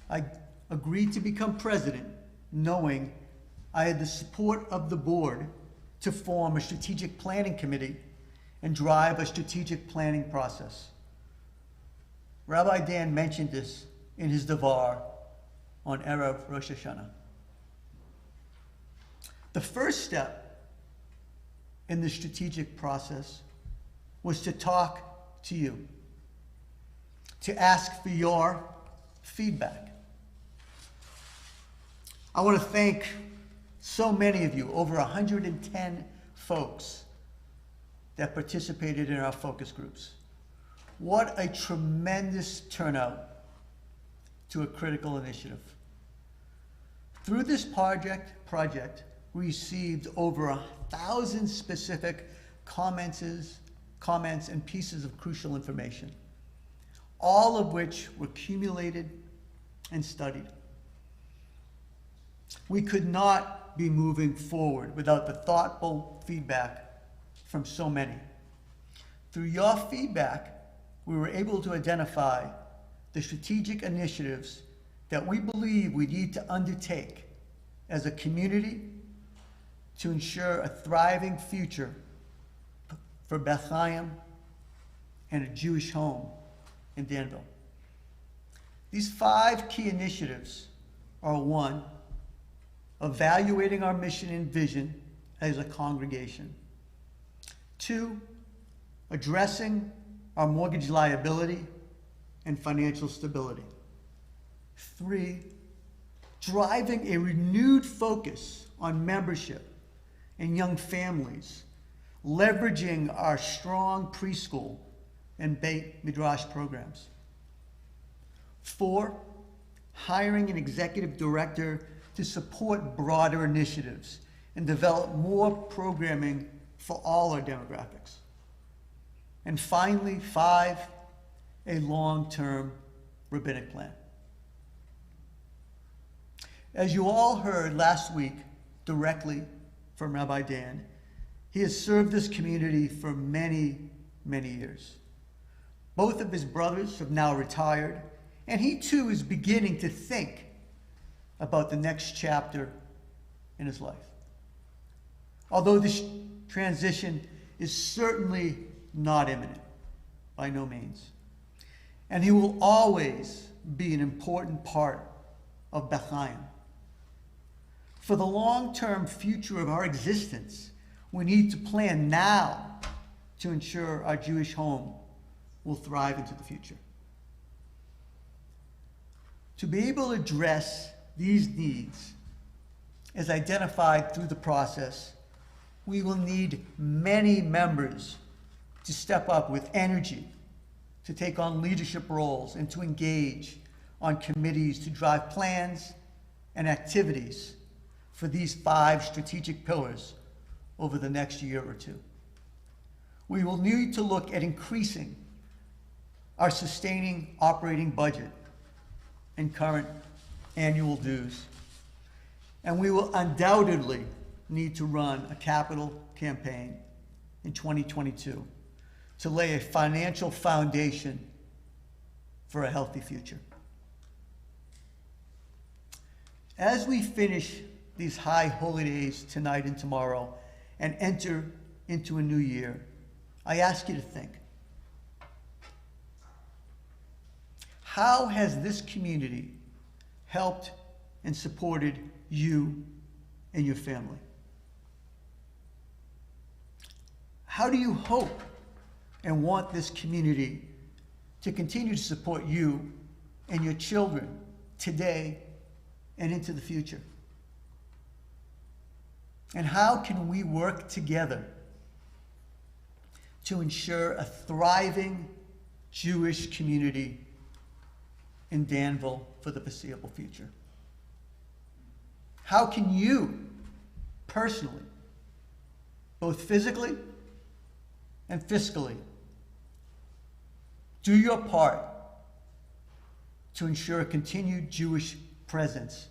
F: I agreed to become president knowing I had the support of the board to form a strategic planning committee and drive a strategic planning process. Rabbi Dan mentioned this in his Davar on Erev Rosh Hashanah. The first step in the strategic process was to talk to you, to ask for your feedback. I want to thank so many of you, over 110 folks that participated in our focus groups. What a tremendous turnout to a critical initiative. Through this project, we received over 1,000 specific comments and pieces of crucial information, all of which were accumulated and studied. We could not be moving forward without the thoughtful feedback from so many. Through your feedback, we were able to identify the strategic initiatives that we believe we need to undertake as a community to ensure a thriving future for Beth Chaim and a Jewish home in Danville. These 5 key initiatives are: 1, evaluating our mission and vision as a congregation; 2, addressing our mortgage liability and financial stability; 3, driving a renewed focus on membership and young families, leveraging our strong preschool and Beit Midrash programs; 4, hiring an executive director to support broader initiatives and develop more programming for all our demographics; and finally, 5, a long-term rabbinic plan. As you all heard last week directly from Rabbi Dan, he has served this community for many, many years. Both of his brothers have now retired, and he too is beginning to think about the next chapter in his life. Although this transition is certainly not imminent, by no means, and he will always be an important part of Beth Chaim. For the long-term future of our existence, we need to plan now to ensure our Jewish home will thrive into the future. To be able to address these needs, as identified through the process, we will need many members to step up with energy, to take on leadership roles, and to engage on committees to drive plans and activities for these 5 strategic pillars over the next year or 2. We will need to look at increasing our sustaining operating budget and current annual dues. And we will undoubtedly need to run a capital campaign in 2022 to lay a financial foundation for a healthy future. As we finish these high holy days tonight and tomorrow and enter into a new year, I ask you to think. how has this community helped and supported you and your family? How do you hope and want this community to continue to support you and your children today and into the future? And how can we work together to ensure a thriving Jewish community in Danville for the foreseeable future? How can you personally, both physically and fiscally, do your part to ensure a continued Jewish presence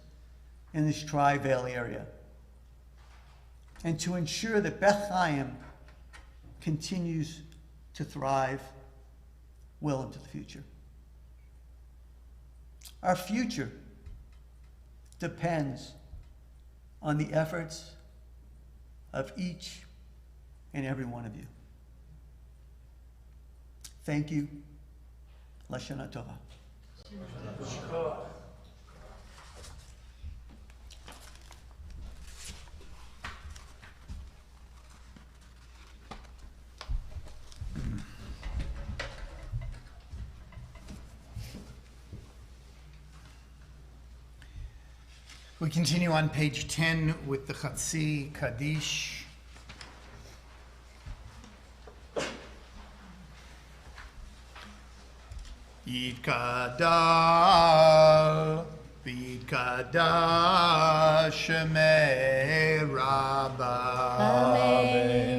F: in this Tri-Valley area, and to ensure that Beth Chaim continues to thrive well into the future? Our future depends on the efforts of each and every one of you. Thank you. Lashana Tova.
A: We continue on page 10 with the Chatzi Kaddish. Yitkadal v'yitkadash shemei Rabbi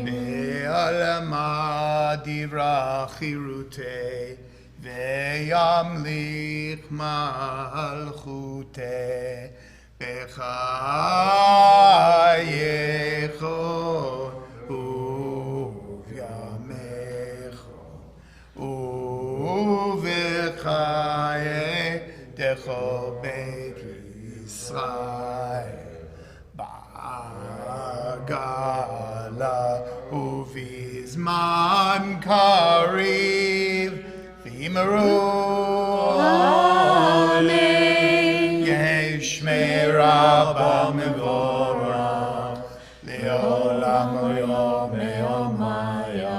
A: be'alama divra chirutei ve'yamlich malchutei bechayecho uv'yamecho uvechaye decho beit Yisrael ba'gala uvizman kariv v'yimeru Shmei Rabba Mevorach Le'olam Yom Me'omaya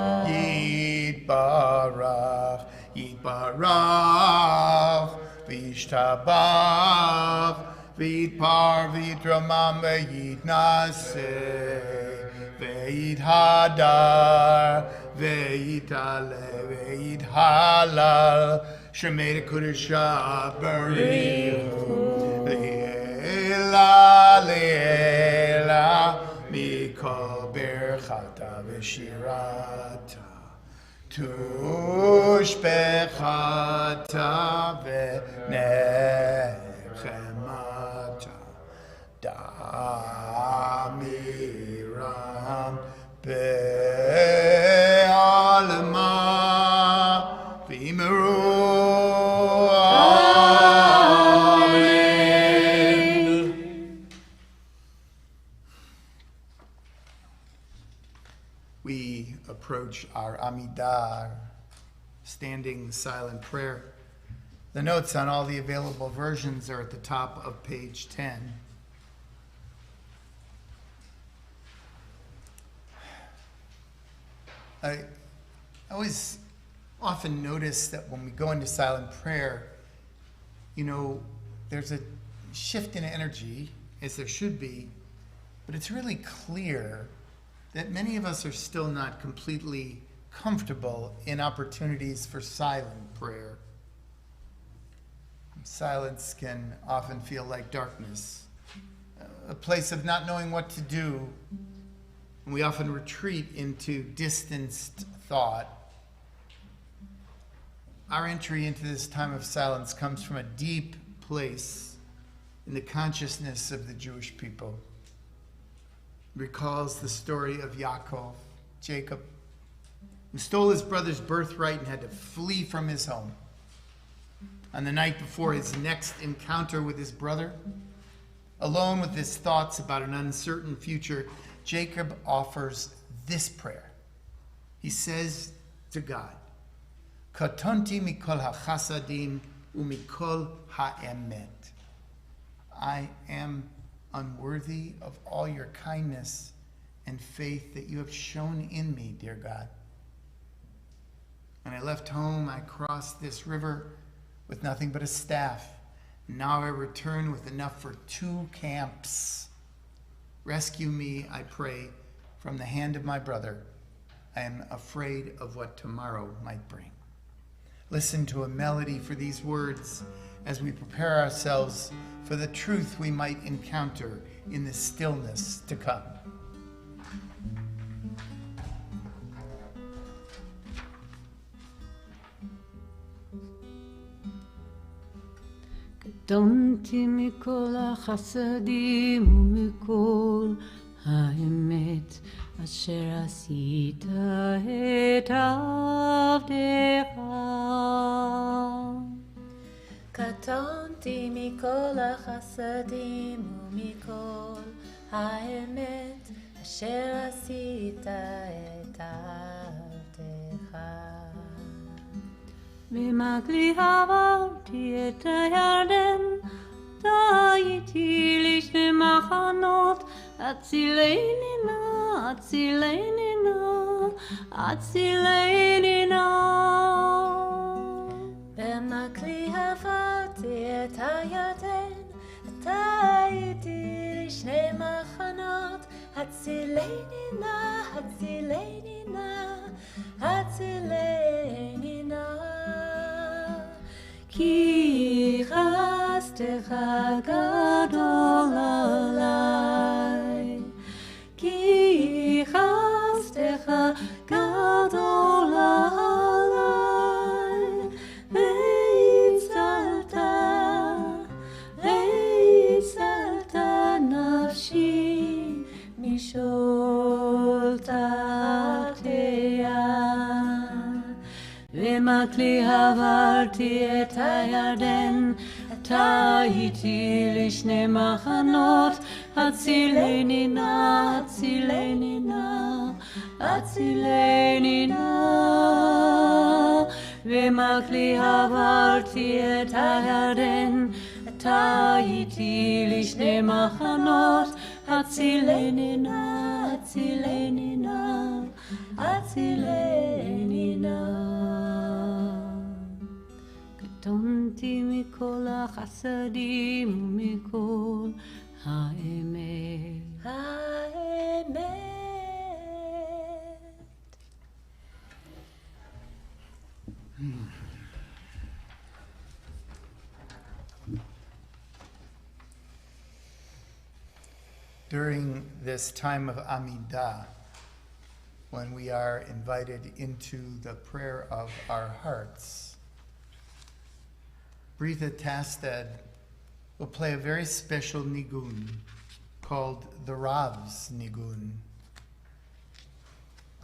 A: Yitbarach Yitbarach V'yishtabach V'yitpar V'yitramam V'yitnaseh V'yithadar V'yitale V'yithalal Shemei Kudusha Barichu Le'ela mikol berchata v'shirata tushbechata v'nechemata damiram be'alma v'imeru. We approach our Amidah, standing silent prayer. The notes on all the available versions are at the top of page 10. I always often notice that when we go into silent prayer, there's a shift in energy, as there should be, but it's really clear that many of us are still not completely comfortable in opportunities for silent prayer. Silence can often feel like darkness, a place of not knowing what to do, and we often retreat into distanced thought. Our entry into this time of silence comes from a deep place in the consciousness of the Jewish people. Recalls the story of Yaakov, Jacob, who stole his brother's birthright and had to flee from his home. On the night before his next encounter with his brother, alone with his thoughts about an uncertain future, Jacob offers this prayer. He says to God, Katonti mikol hachasadim umikol ha'emet. I am unworthy of all your kindness and faith that you have shown in me, dear God. When I left home, I crossed this river with nothing but a staff. Now I return with enough for 2 camps. Rescue me, I pray, from the hand of my brother. I am afraid of what tomorrow might bring. Listen to a melody for these words as we prepare ourselves for the truth we might encounter in the stillness to come.
D: קטונתי מכל החסדים ומכל האמת אשר עשית את עבדך.
B: קטונתי מכל החסדים ומכל האמת אשר עשית את עבדך.
D: במקלי עברתי את הירדן, הייתי לשני מחנות, הצילני נא, הצילני נא, הצילני נא.
B: במקלי עברתי את הירדן, הייתי לשני מחנות, הצילני נא, הצילני נא, הצילני נא.
D: כי חסדך גדול עליי, כי חסדך גדול עליי, והצלת, והצלת נפשי משול תחתיה. במקלי עברתי את הירדן, הייתי לשני מחנות, הצילני נא, הצילני נא, הצילני נא. במקלי עברתי את הירדן, הייתי לשני מחנות, הצילני נא, הצילני נא, הצילני נא. קטונתי מכל החסדים ומכל האמת.
B: האמת.
A: During this time of Amidah, when we are invited into the prayer of our hearts, Britha Tasted will play a very special nigun called the Rav's Nigun.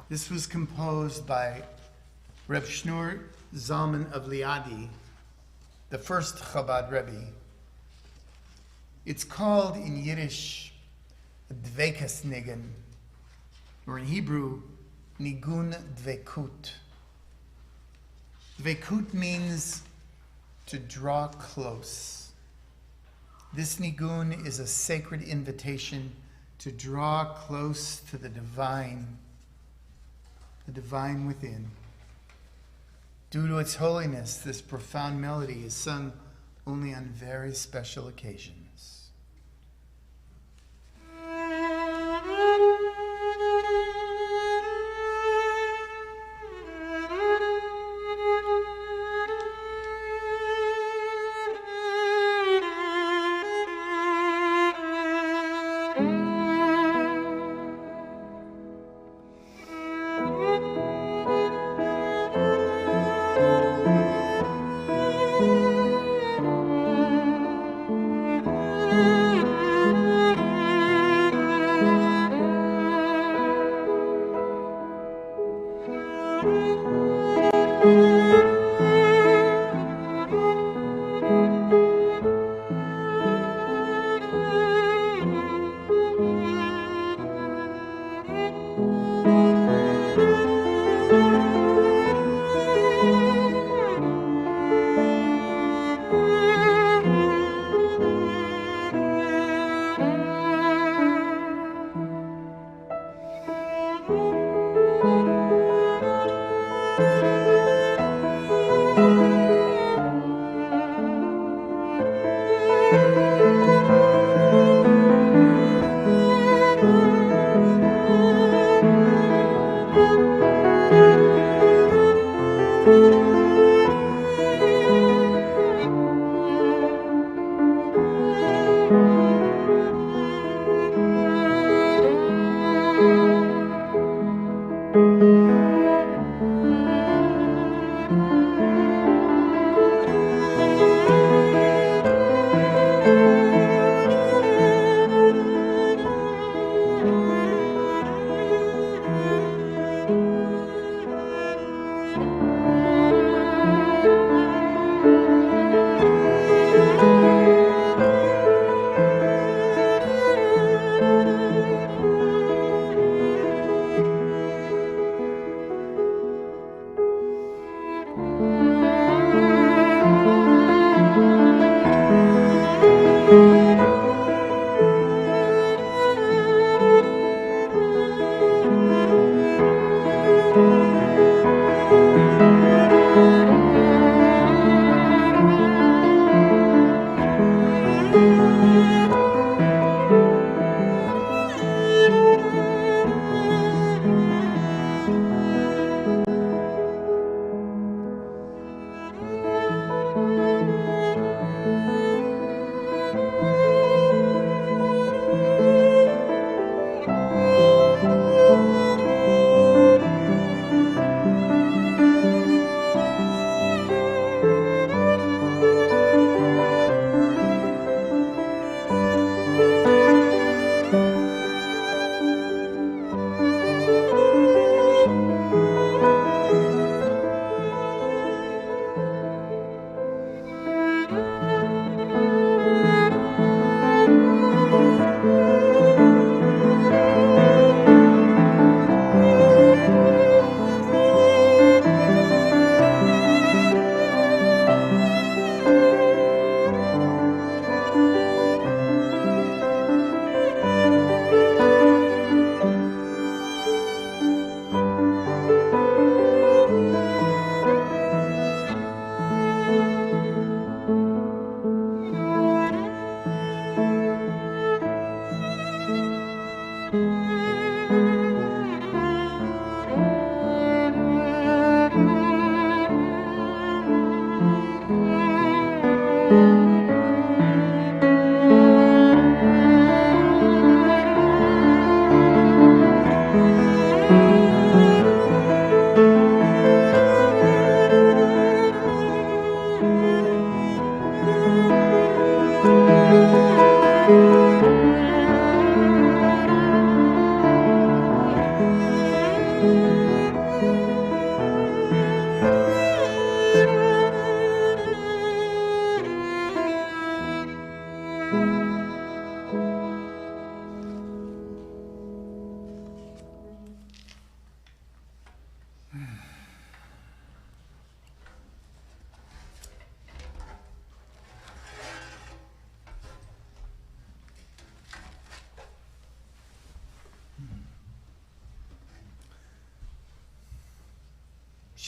A: This was composed by Reb Shneur Zalman of Liadi, the first Chabad Rebbe. It's called in Yiddish Dvekas Nigun, or in Hebrew, Nigun Dvekut. Dvekut means to draw close. This nigun is a sacred invitation to draw close to the divine within. Due to its holiness, this profound melody is sung only on very special occasions.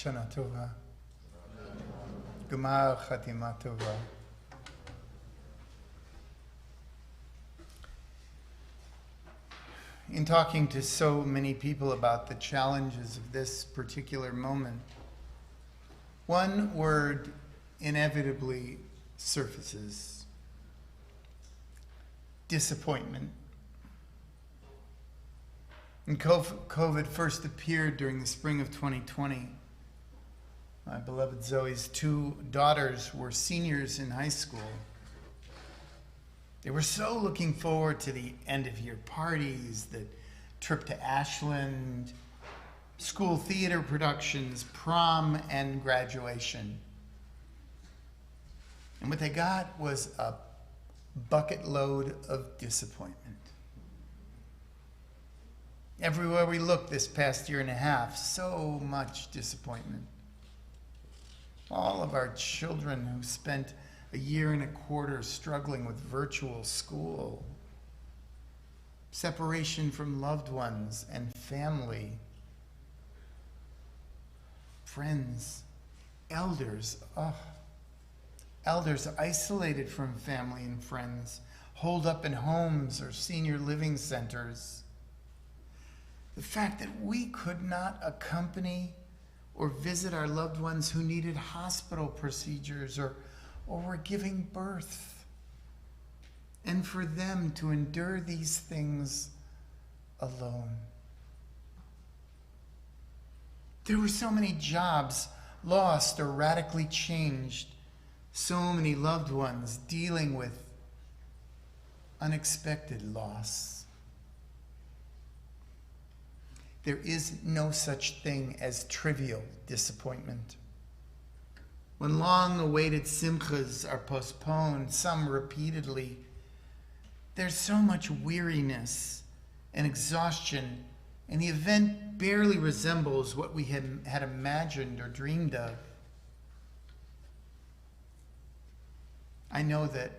A: Shana Tova. Gemar Chatima Tova. In talking to so many people about the challenges of this particular moment, one word inevitably surfaces: disappointment. When COVID first appeared during the spring of 2020, my beloved Zoe's two daughters were seniors in high school. They were so looking forward to the end-of-year parties, the trip to Ashland, school theater productions, prom, and graduation. And what they got was a bucket load of disappointment. Everywhere we looked this past year and a half, so much disappointment. All of our children who spent a year and a quarter struggling with virtual school, separation from loved ones and family, friends, elders, elders isolated from family and friends, holed up in homes or senior living centers. The fact that we could not accompany or visit our loved ones who needed hospital procedures or were giving birth, and for them to endure these things alone. There were so many jobs lost or radically changed, so many loved ones dealing with unexpected loss. There is no such thing as trivial disappointment. When long-awaited simchas are postponed, some repeatedly, there's so much weariness and exhaustion, and the event barely resembles what we had imagined or dreamed of. I know that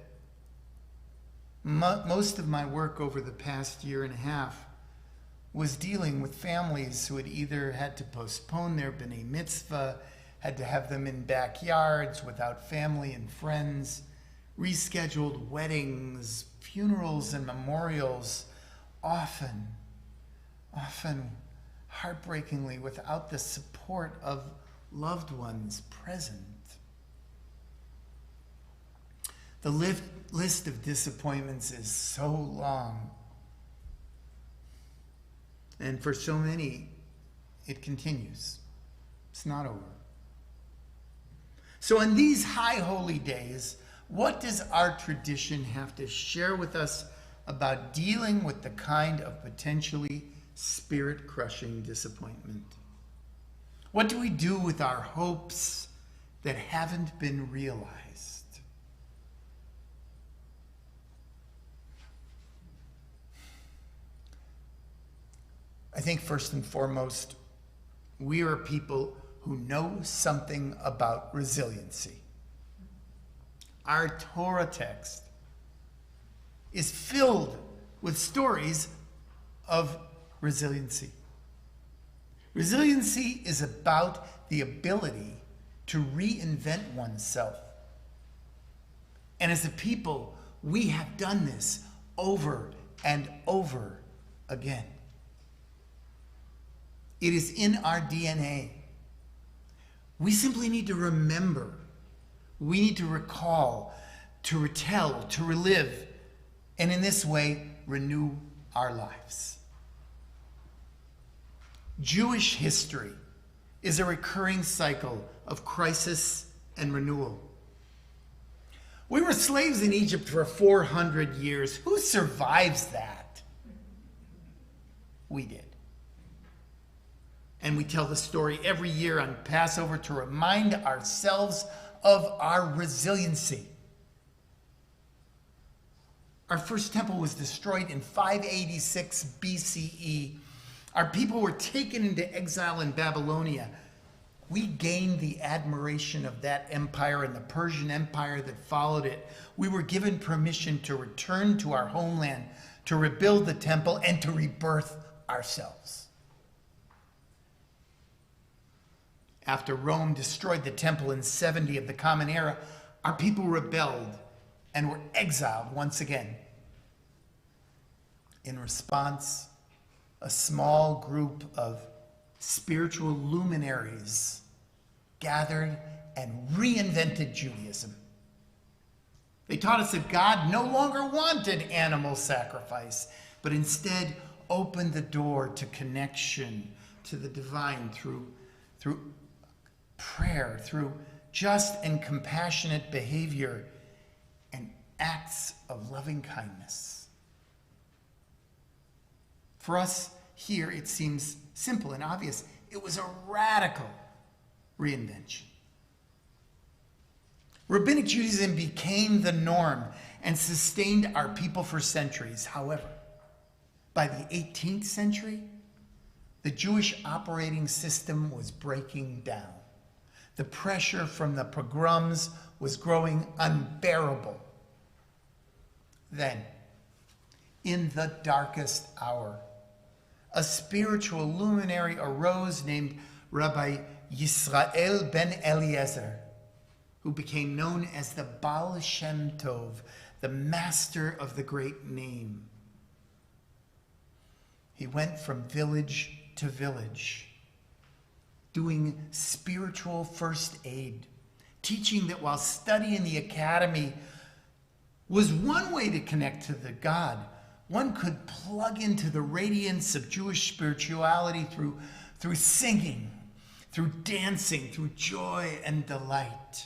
A: most of my work over the past year and a half was dealing with families who had either had to postpone their b'nai mitzvah, had to have them in backyards without family and friends, rescheduled weddings, funerals, and memorials, often heartbreakingly without the support of loved ones present. The list of disappointments is so long. And for so many, it continues. It's not over. So on these high holy days, what does our tradition have to share with us about dealing with the kind of potentially spirit-crushing disappointment? What do we do with our hopes that haven't been realized? I think first and foremost, we are people who know something about resiliency. Our Torah text is filled with stories of resiliency. Resiliency is about the ability to reinvent oneself. And as a people, we have done this over and over again. It is in our DNA. We simply need to remember. We need to recall, to retell, to relive, and in this way, renew our lives. Jewish history is a recurring cycle of crisis and renewal. We were slaves in Egypt for 400 years. Who survives that? We did. And we tell the story every year on Passover to remind ourselves of our resiliency. Our first temple was destroyed in 586 BCE. Our people were taken into exile in Babylonia. We gained the admiration of that empire and the Persian Empire that followed it. We were given permission to return to our homeland, to rebuild the temple, and to rebirth ourselves. After Rome destroyed the temple in 70 of the Common Era, our people rebelled and were exiled once again. In response, a small group of spiritual luminaries gathered and reinvented Judaism. They taught us that God no longer wanted animal sacrifice, but instead opened the door to connection to the divine through prayer, through just and compassionate behavior and acts of loving kindness. For us here, it seems simple and obvious. It was a radical reinvention. Rabbinic Judaism became the norm and sustained our people for centuries. However, by the 18th century, the Jewish operating system was breaking down. The pressure from the pogroms was growing unbearable. Then, in the darkest hour, a spiritual luminary arose named Rabbi Yisrael ben Eliezer, who became known as the Baal Shem Tov, the master of the great name. He went from village to village, doing spiritual first aid, teaching that while studying the academy was one way to connect to the God, one could plug into the radiance of Jewish spirituality through singing, through dancing, through joy and delight.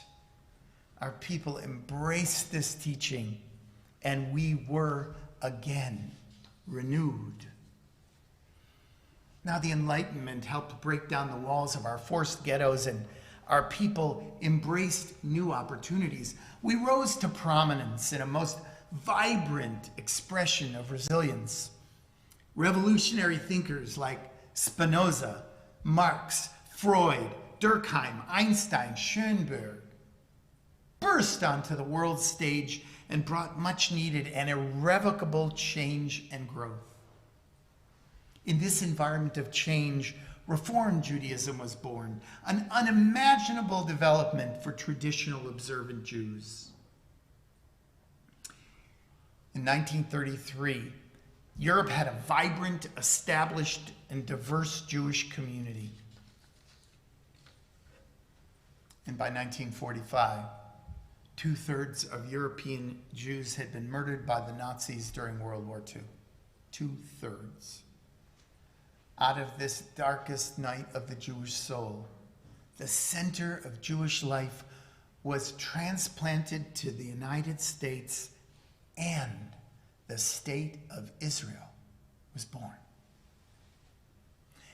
A: Our people embraced this teaching, and we were again renewed. Now, the Enlightenment helped break down the walls of our forced ghettos, and our people embraced new opportunities. We rose to prominence in a most vibrant expression of resilience. Revolutionary thinkers like Spinoza, Marx, Freud, Durkheim, Einstein, Schoenberg burst onto the world stage and brought much needed and irrevocable change and growth. In this environment of change, Reform Judaism was born, an unimaginable development for traditional observant Jews. In 1933, Europe had a vibrant, established, and diverse Jewish community. And by 1945, 2/3 of European Jews had been murdered by the Nazis during World War II. 2/3. Out of this darkest night of the Jewish soul, the center of Jewish life was transplanted to the United States, and the state of Israel was born.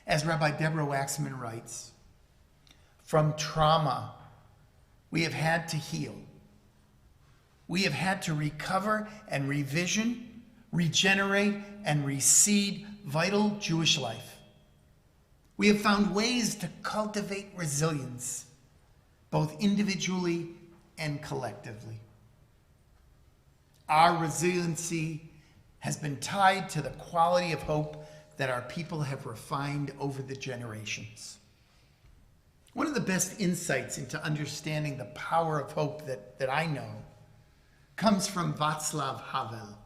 A: As Rabbi Deborah Waxman writes, from trauma, we have had to heal. We have had to recover and revision, regenerate and reseed vital Jewish life. We have found ways to cultivate resilience, both individually and collectively. Our resiliency has been tied to the quality of hope that our people have refined over the generations. One of the best insights into understanding the power of hope that I know comes from Václav Havel,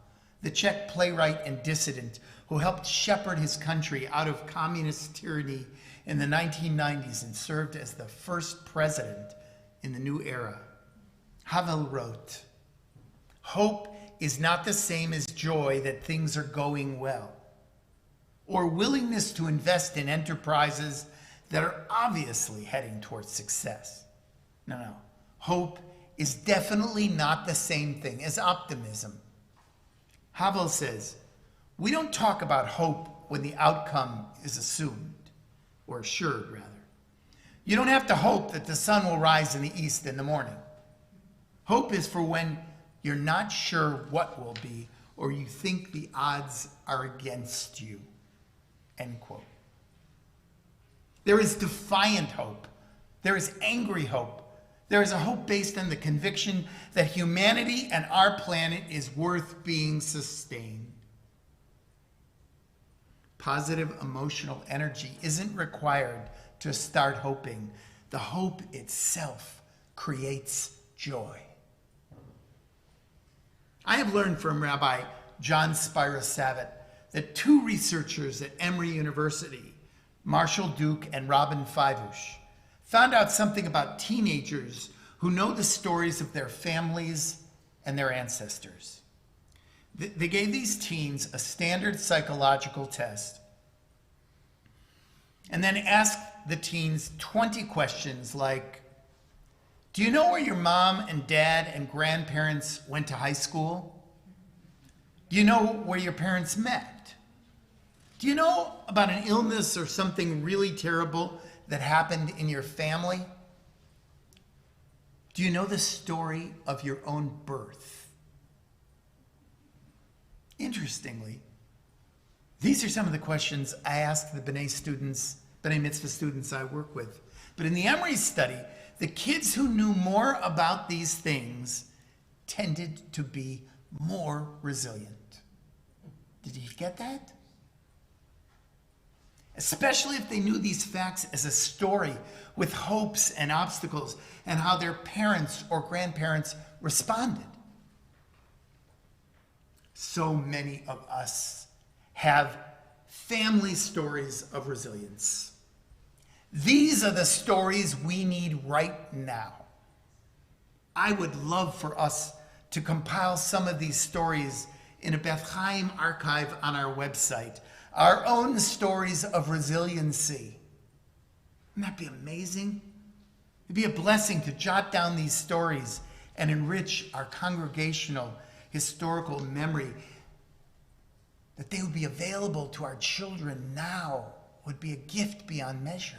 A: the Czech playwright and dissident who helped shepherd his country out of communist tyranny in the 1990s and served as the first president in the new era. Havel wrote, "Hope is not the same as joy that things are going well, or willingness to invest in enterprises that are obviously heading towards success. No. Hope is definitely not the same thing as optimism." Havel says, we don't talk about hope when the outcome is assumed, or assured rather. You don't have to hope that the sun will rise in the east in the morning. Hope is for when you're not sure what will be, or you think the odds are against you. End quote. There is defiant hope. There is angry hope. There is a hope based on the conviction that humanity and our planet is worth being sustained. Positive emotional energy isn't required to start hoping. The hope itself creates joy. I have learned from Rabbi John Spira Savitt that two researchers at Emory University, Marshall Duke and Robin Feivush, found out something about teenagers who know the stories of their families and their ancestors. They gave these teens a standard psychological test and then asked the teens 20 questions like, do you know where your mom and dad and grandparents went to high school? Do you know where your parents met? Do you know about an illness or something really terrible that happened in your family? Do you know the story of your own birth? Interestingly, these are some of the questions I asked the B'nai Mitzvah students I work with. But in the Emory study, the kids who knew more about these things tended to be more resilient. Did you get that? Especially if they knew these facts as a story with hopes and obstacles and how their parents or grandparents responded. So many of us have family stories of resilience. These are the stories we need right now. I would love for us to compile some of these stories in a Beth Chaim archive on our website. Our own stories of resiliency. Wouldn't that be amazing? It'd be a blessing to jot down these stories and enrich our congregational historical memory. That they would be available to our children now would be a gift beyond measure.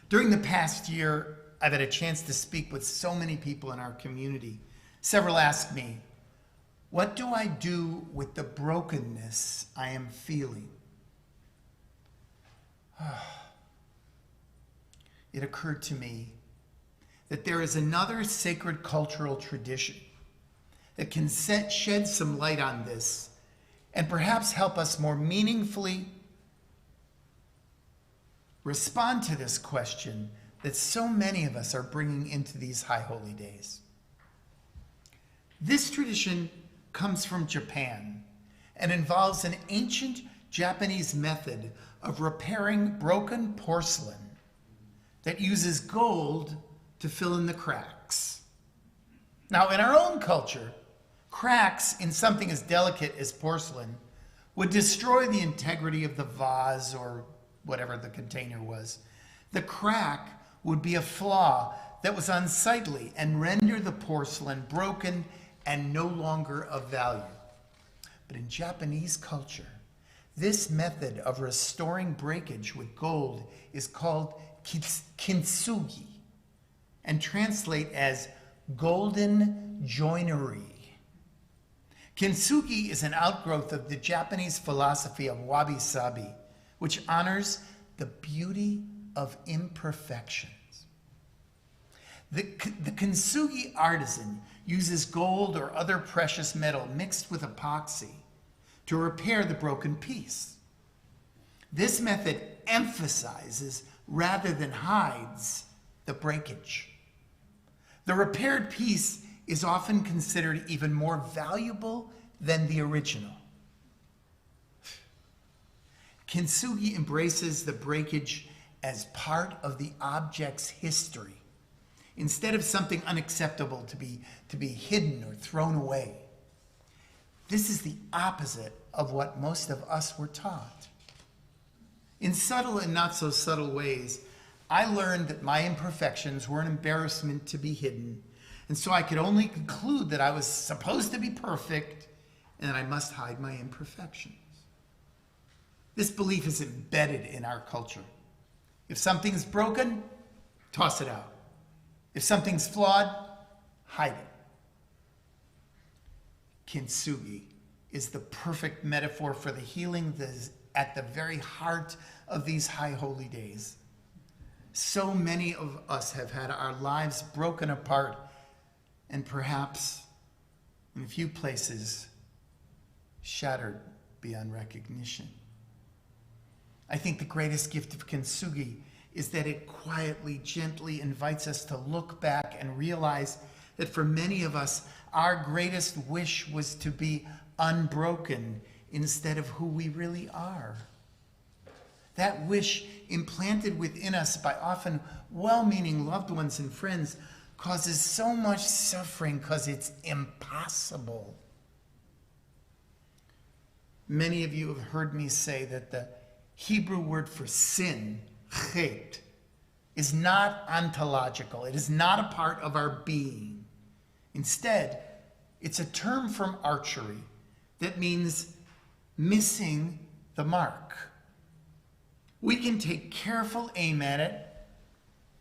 A: During the past year, I've had a chance to speak with so many people in our community. Several asked me, what do I do with the brokenness I am feeling? It occurred to me that there is another sacred cultural tradition that can shed some light on this and perhaps help us more meaningfully respond to this question that so many of us are bringing into these high holy days. This tradition comes from Japan and involves an ancient Japanese method of repairing broken porcelain that uses gold to fill in the cracks. Now, in our own culture, cracks in something as delicate as porcelain would destroy the integrity of the vase or whatever the container was. The crack would be a flaw that was unsightly and render the porcelain broken and no longer of value. But in Japanese culture, this method of restoring breakage with gold is called kintsugi and translate as golden joinery. Kintsugi is an outgrowth of the Japanese philosophy of wabi-sabi, which honors the beauty of imperfections. The kintsugi artisan uses gold or other precious metal mixed with epoxy to repair the broken piece. This method emphasizes rather than hides the breakage. The repaired piece is often considered even more valuable than the original. Kintsugi embraces the breakage as part of the object's history, instead of something unacceptable to be hidden or thrown away. This is the opposite of what most of us were taught. In subtle and not so subtle ways, I learned that my imperfections were an embarrassment to be hidden, and so I could only conclude that I was supposed to be perfect and that I must hide my imperfections. This belief is embedded in our culture. If something is broken, toss it out. If something's flawed, hide it. Kintsugi is the perfect metaphor for the healing that is at the very heart of these high holy days. So many of us have had our lives broken apart and perhaps, in a few places, shattered beyond recognition. I think the greatest gift of kintsugi is that it quietly, gently invites us to look back and realize that for many of us, our greatest wish was to be unbroken instead of who we really are. That wish, implanted within us by often well-meaning loved ones and friends, causes so much suffering because it's impossible. Many of you have heard me say that the Hebrew word for sin, chet, is not ontological. It is not a part of our being. Instead, it's a term from archery that means missing the mark. We can take careful aim at it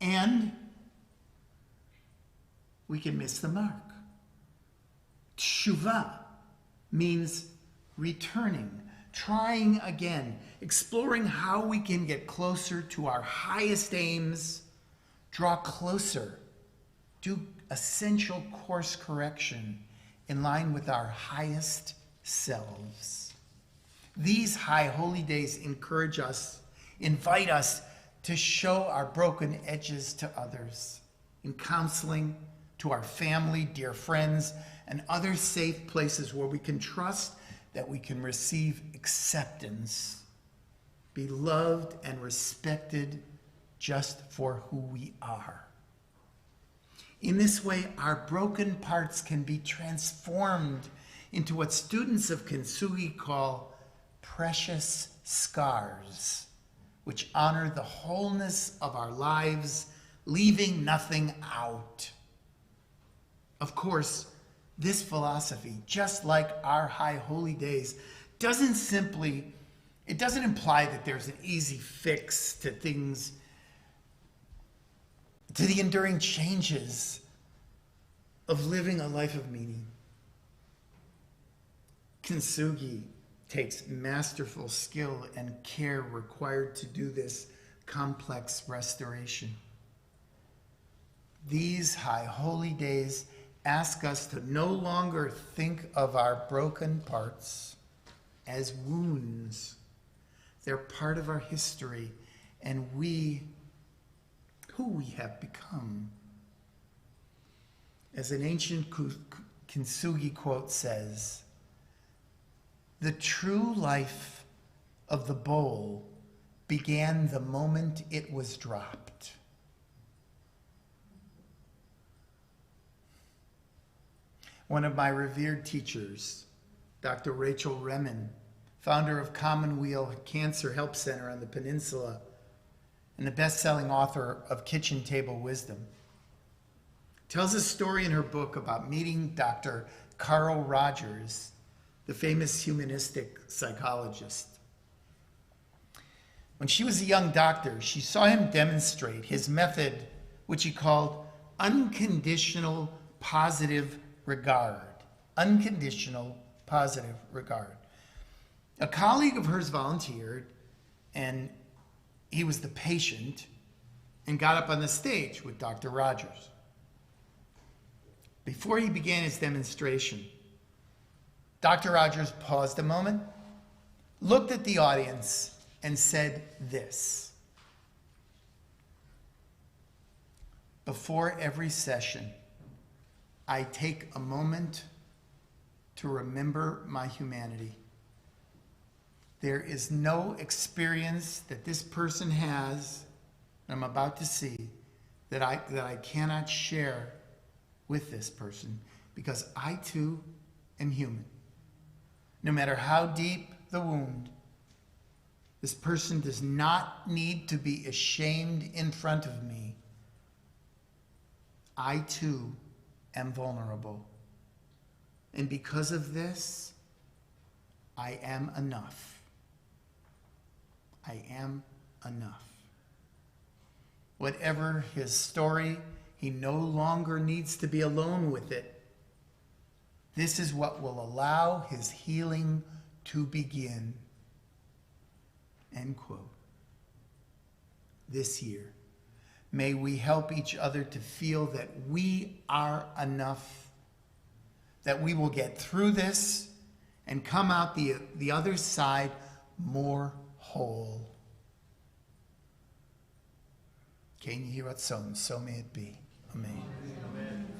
A: and we can miss the mark. Teshuvah means returning, trying again, exploring how we can get closer to our highest aims, draw closer, do essential course correction in line with our highest selves. These high holy days encourage us, invite us to show our broken edges to others in counseling, to our family, dear friends, and other safe places where we can trust that we can receive acceptance, be loved and respected just for who we are. In this way, our broken parts can be transformed into what students of kintsugi call precious scars, which honor the wholeness of our lives, leaving nothing out. Of course, this philosophy, just like our high holy days, doesn't imply that there's an easy fix to things, to the enduring changes of living a life of meaning. Kintsugi takes masterful skill and care required to do this complex restoration. These high holy days ask us to no longer think of our broken parts as wounds. They're part of our history and who we have become. As an ancient Kintsugi quote says, "The true life of the bowl began the moment it was dropped." One of my revered teachers, Dr. Rachel Remen, founder of Commonweal Cancer Help Center on the Peninsula, and the best-selling author of Kitchen Table Wisdom, tells a story in her book about meeting Dr. Carl Rogers, the famous humanistic psychologist. When she was a young doctor, she saw him demonstrate his method, which he called unconditional positive regard. Unconditional positive regard. A colleague of hers volunteered, and he was the patient, and got up on the stage with Dr. Rogers. Before he began his demonstration, Dr. Rogers paused a moment, looked at the audience, and said this: "Before every session, I take a moment to remember my humanity. There is no experience that this person has, I'm about to see, that I cannot share with this person, because I too am human. No matter how deep the wound, this person does not need to be ashamed in front of me. I too am vulnerable. And because of this, I am enough. I am enough." Whatever his story, he no longer needs to be alone with it. This is what will allow his healing to begin. End quote. This year, may we help each other to feel that we are enough, that we will get through this and come out the other side more whole. Can you hear what's sown? So may it be. Amen. Amen.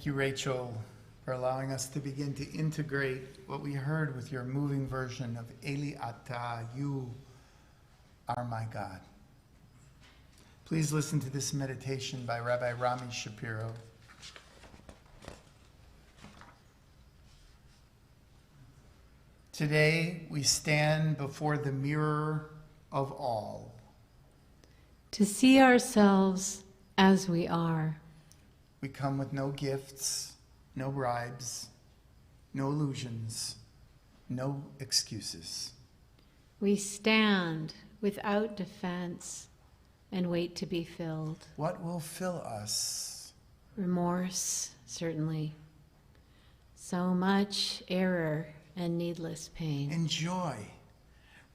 A: Thank you, Rachel, for allowing us to begin to integrate what we heard with your moving version of Eli Ata, you are my God. Please listen to this meditation by Rabbi Rami Shapiro. Today we stand before the mirror of all.
D: To see ourselves as we are.
A: We come with no gifts, no bribes, no illusions, no excuses.
D: We stand without defense and wait to be filled.
A: What will fill us?
D: Remorse, certainly. So much error and needless pain.
A: Enjoy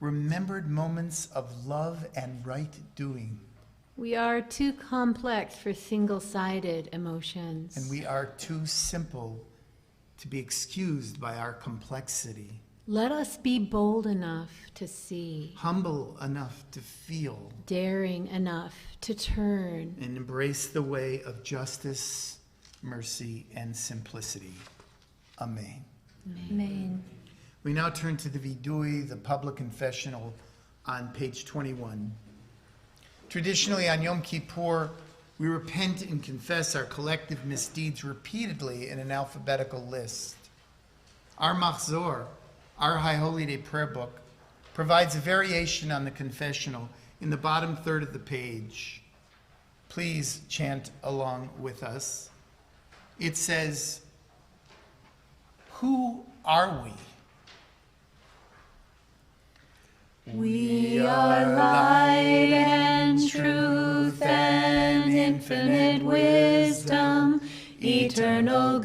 A: remembered moments of love and right doing.
D: We are too complex for single-sided emotions.
A: And we are too simple to be excused by our complexity.
D: Let us be bold enough to see,
A: Humble enough to feel,
D: daring enough to turn,
A: and embrace the way of justice, mercy, and simplicity. Amen.
B: Amen.
A: We now turn to the Vidui, the public confessional, on page 21. Traditionally, on Yom Kippur, we repent and confess our collective misdeeds repeatedly in an alphabetical list. Our Machzor, our High Holy Day prayer book, provides a variation on the confessional in the bottom third of the page. Please chant along with us. It says, "Who are we?"
C: We are light and truth and infinite wisdom, eternal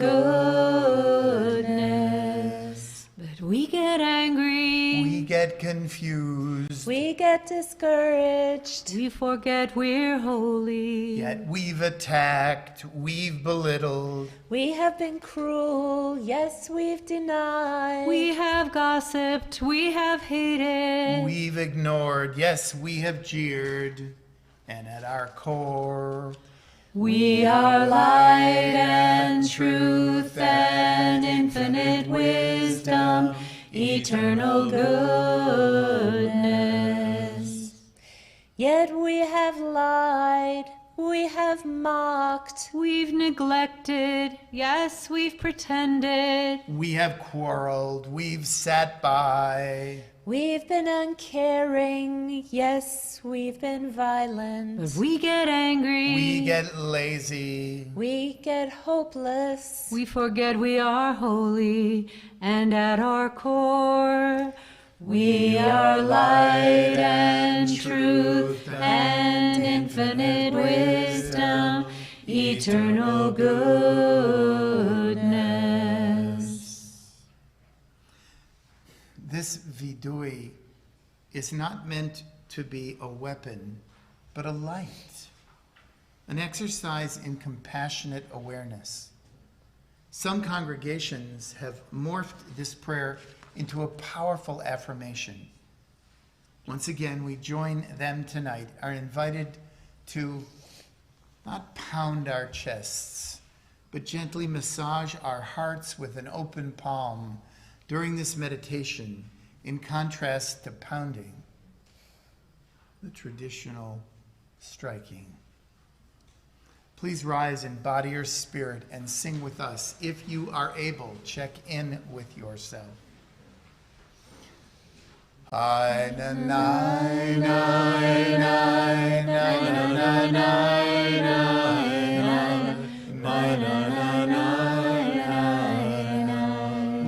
C: goodness.
D: but we get angry.
A: We get confused,
B: We get discouraged.
D: We forget we're holy.
A: yet we've attacked, we've belittled,
B: We have been cruel. Yes, we've denied.
D: We have gossiped. We have hated.
A: we've ignored, yes, we have jeered, and at our core,
C: We are light and truth and infinite wisdom, eternal goodness.
B: Yet we have lied. We have mocked.
D: We've neglected. Yes, we've pretended.
A: we have quarreled, we've sat by,
B: We've been uncaring. Yes, we've been violent.
D: But we get angry.
A: we get lazy,
B: We get hopeless.
D: We forget we are holy. And at our core,
C: We are light and truth and infinite wisdom, eternal goodness.
A: This vidui is not meant to be a weapon, but a light, an exercise in compassionate awareness. Some congregations have morphed this prayer into a powerful affirmation. Once again, we join them tonight, are invited to not pound our chests, but gently massage our hearts with an open palm during this meditation, in contrast to pounding, the traditional striking. Please rise in body or spirit and sing with us. If you are able, check in with yourself. I na na na na na na.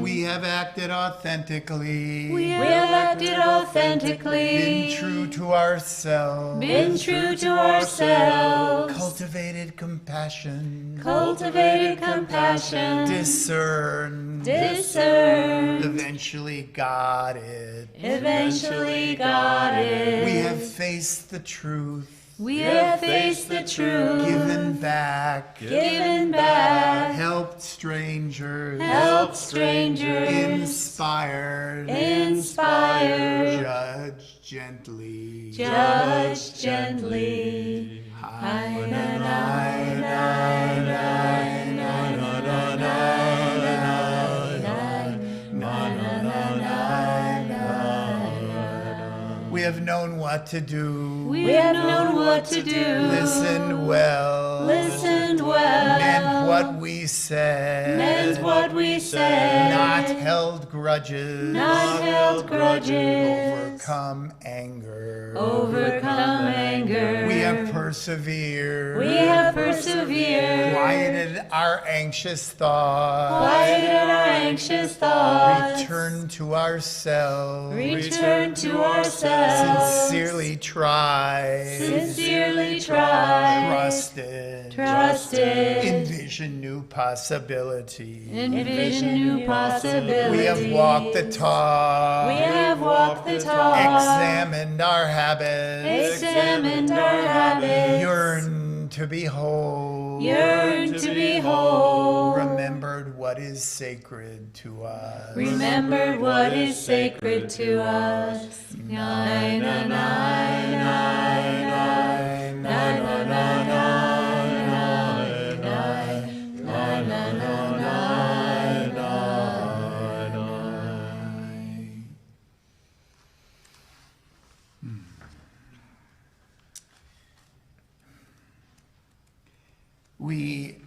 A: We have acted authentically.
C: We have acted authentically,
A: Been true to ourselves.
C: been true to ourselves,
A: Cultivated compassion.
C: cultivated compassion,
A: Discerned.
C: discerned,
A: Eventually got it.
C: eventually got it.
A: We have faced the truth.
D: we
C: We
D: have
C: have faced the truth,
A: Given back.
C: given back,
A: Helped strangers.
C: helped strangers,
A: Inspired.
C: inspired,
A: Judge gently.
C: judge gently.
A: Hi, na, na, na, na, na, na, na, have known what to do.
C: We have known what to do.
A: Listened well.
C: Listened well.
A: Meant what we said.
C: Meant what we said.
A: Not held grudges.
C: Not held grudges.
A: Overcome anger.
C: Overcome anger.
A: We have persevered.
C: We have persevered.
A: Quieted our anxious thoughts.
C: Quieted our anxious thoughts.
A: Return to ourselves.
C: Return to ourselves.
A: Sincerely tried.
C: Sincerely tried.
A: Trusted.
C: Trusted.
A: Envision new possibilities.
C: Envision new possibilities.
A: We have walked the talk.
C: We have walked the talk.
A: Examined our habits.
C: Examined our habits.
A: Yearn to be whole.
C: Yearn to be whole.
A: Remembered what is sacred to us.
C: Remembered what is sacred to us. Nine, nine, nine, nine, nine, nine, nine, nine, nine, nine, nine, nine, nine, nine.
A: We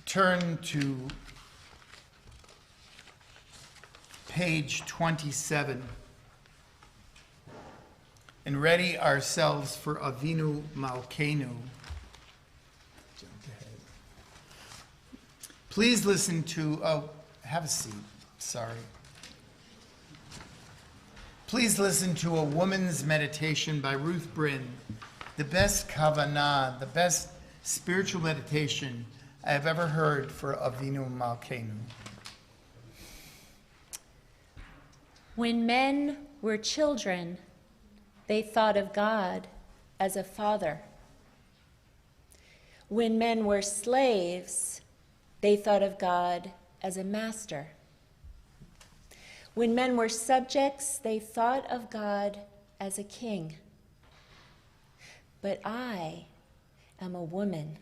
A: turn to page 27 and ready ourselves for Avinu Malkeinu. Please listen to, have a seat, sorry. Please listen to A Woman's Meditation by Ruth Bryn, the best kavanah, the best spiritual meditation I have ever heard for Avinu Malkeinu.
B: When men were children, they thought of God as a father. When men were slaves, they thought of God as a master. When men were subjects, they thought of God as a king. But I am a woman,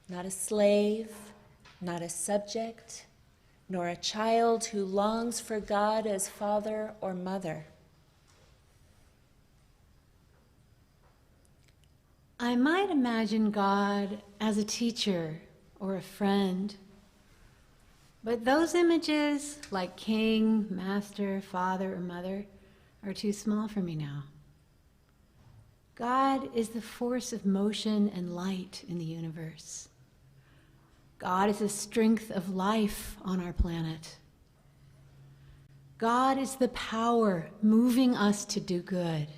B: not a slave, not a subject, nor a child who longs for God as father or mother.
D: I might imagine God as a teacher or a friend, but those images, like king, master, father, or mother, are too small for me now. God is the force of motion and light in the universe. God is the strength of life on our planet. God is the power moving us to do good.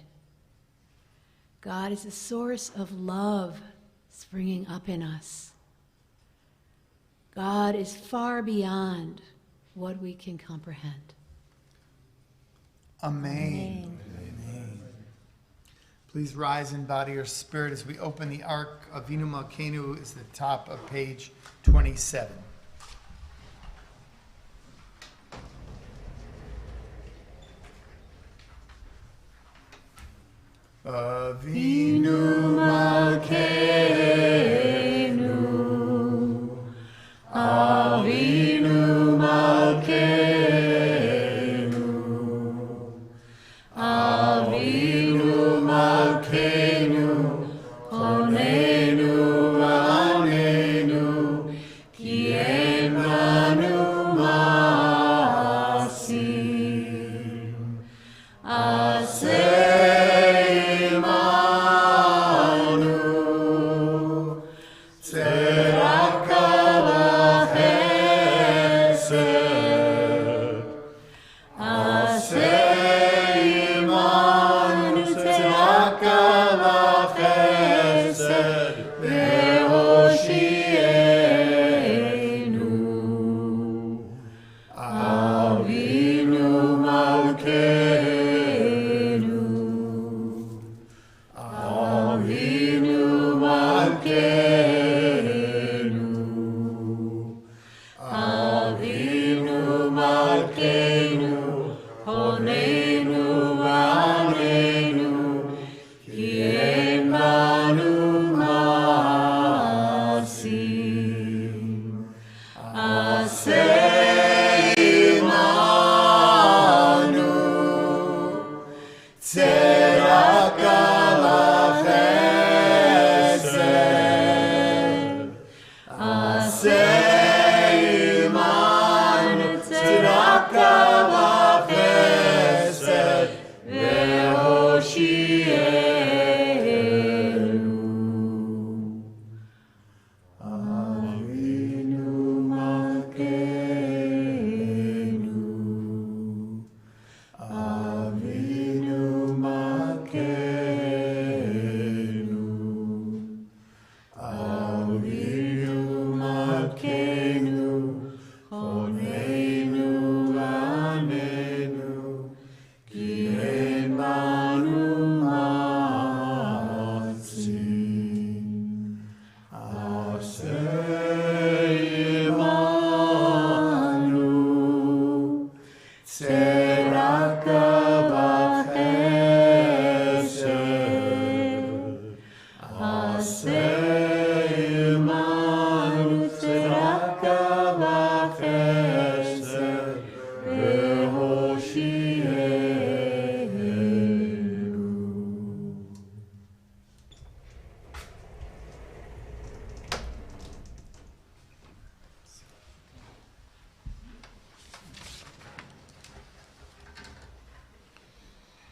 D: God is the source of love springing up in us. God is far beyond what we can comprehend.
A: Amen. Amen. Please rise in body or spirit as we open the Ark. Avinu Malkeinu is the top of page 27. Avinu Malkeinu, Avinu Malkeinu, Avinu Malkeinu, Onenu Anenu, Ki en lanu masim, Aseh Tzedakah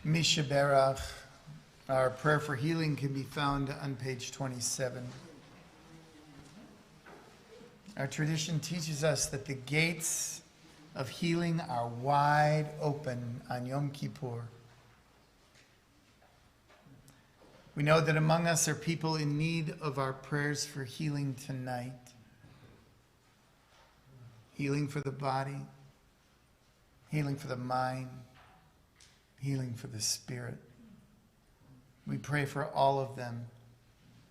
A: Mishaberach. Our prayer for healing can be found on page 27. Our tradition teaches us that the gates of healing are wide open on Yom Kippur. We know that among us are people in need of our prayers for healing tonight. Healing for the body, healing for the mind, healing for the spirit. We pray for all of them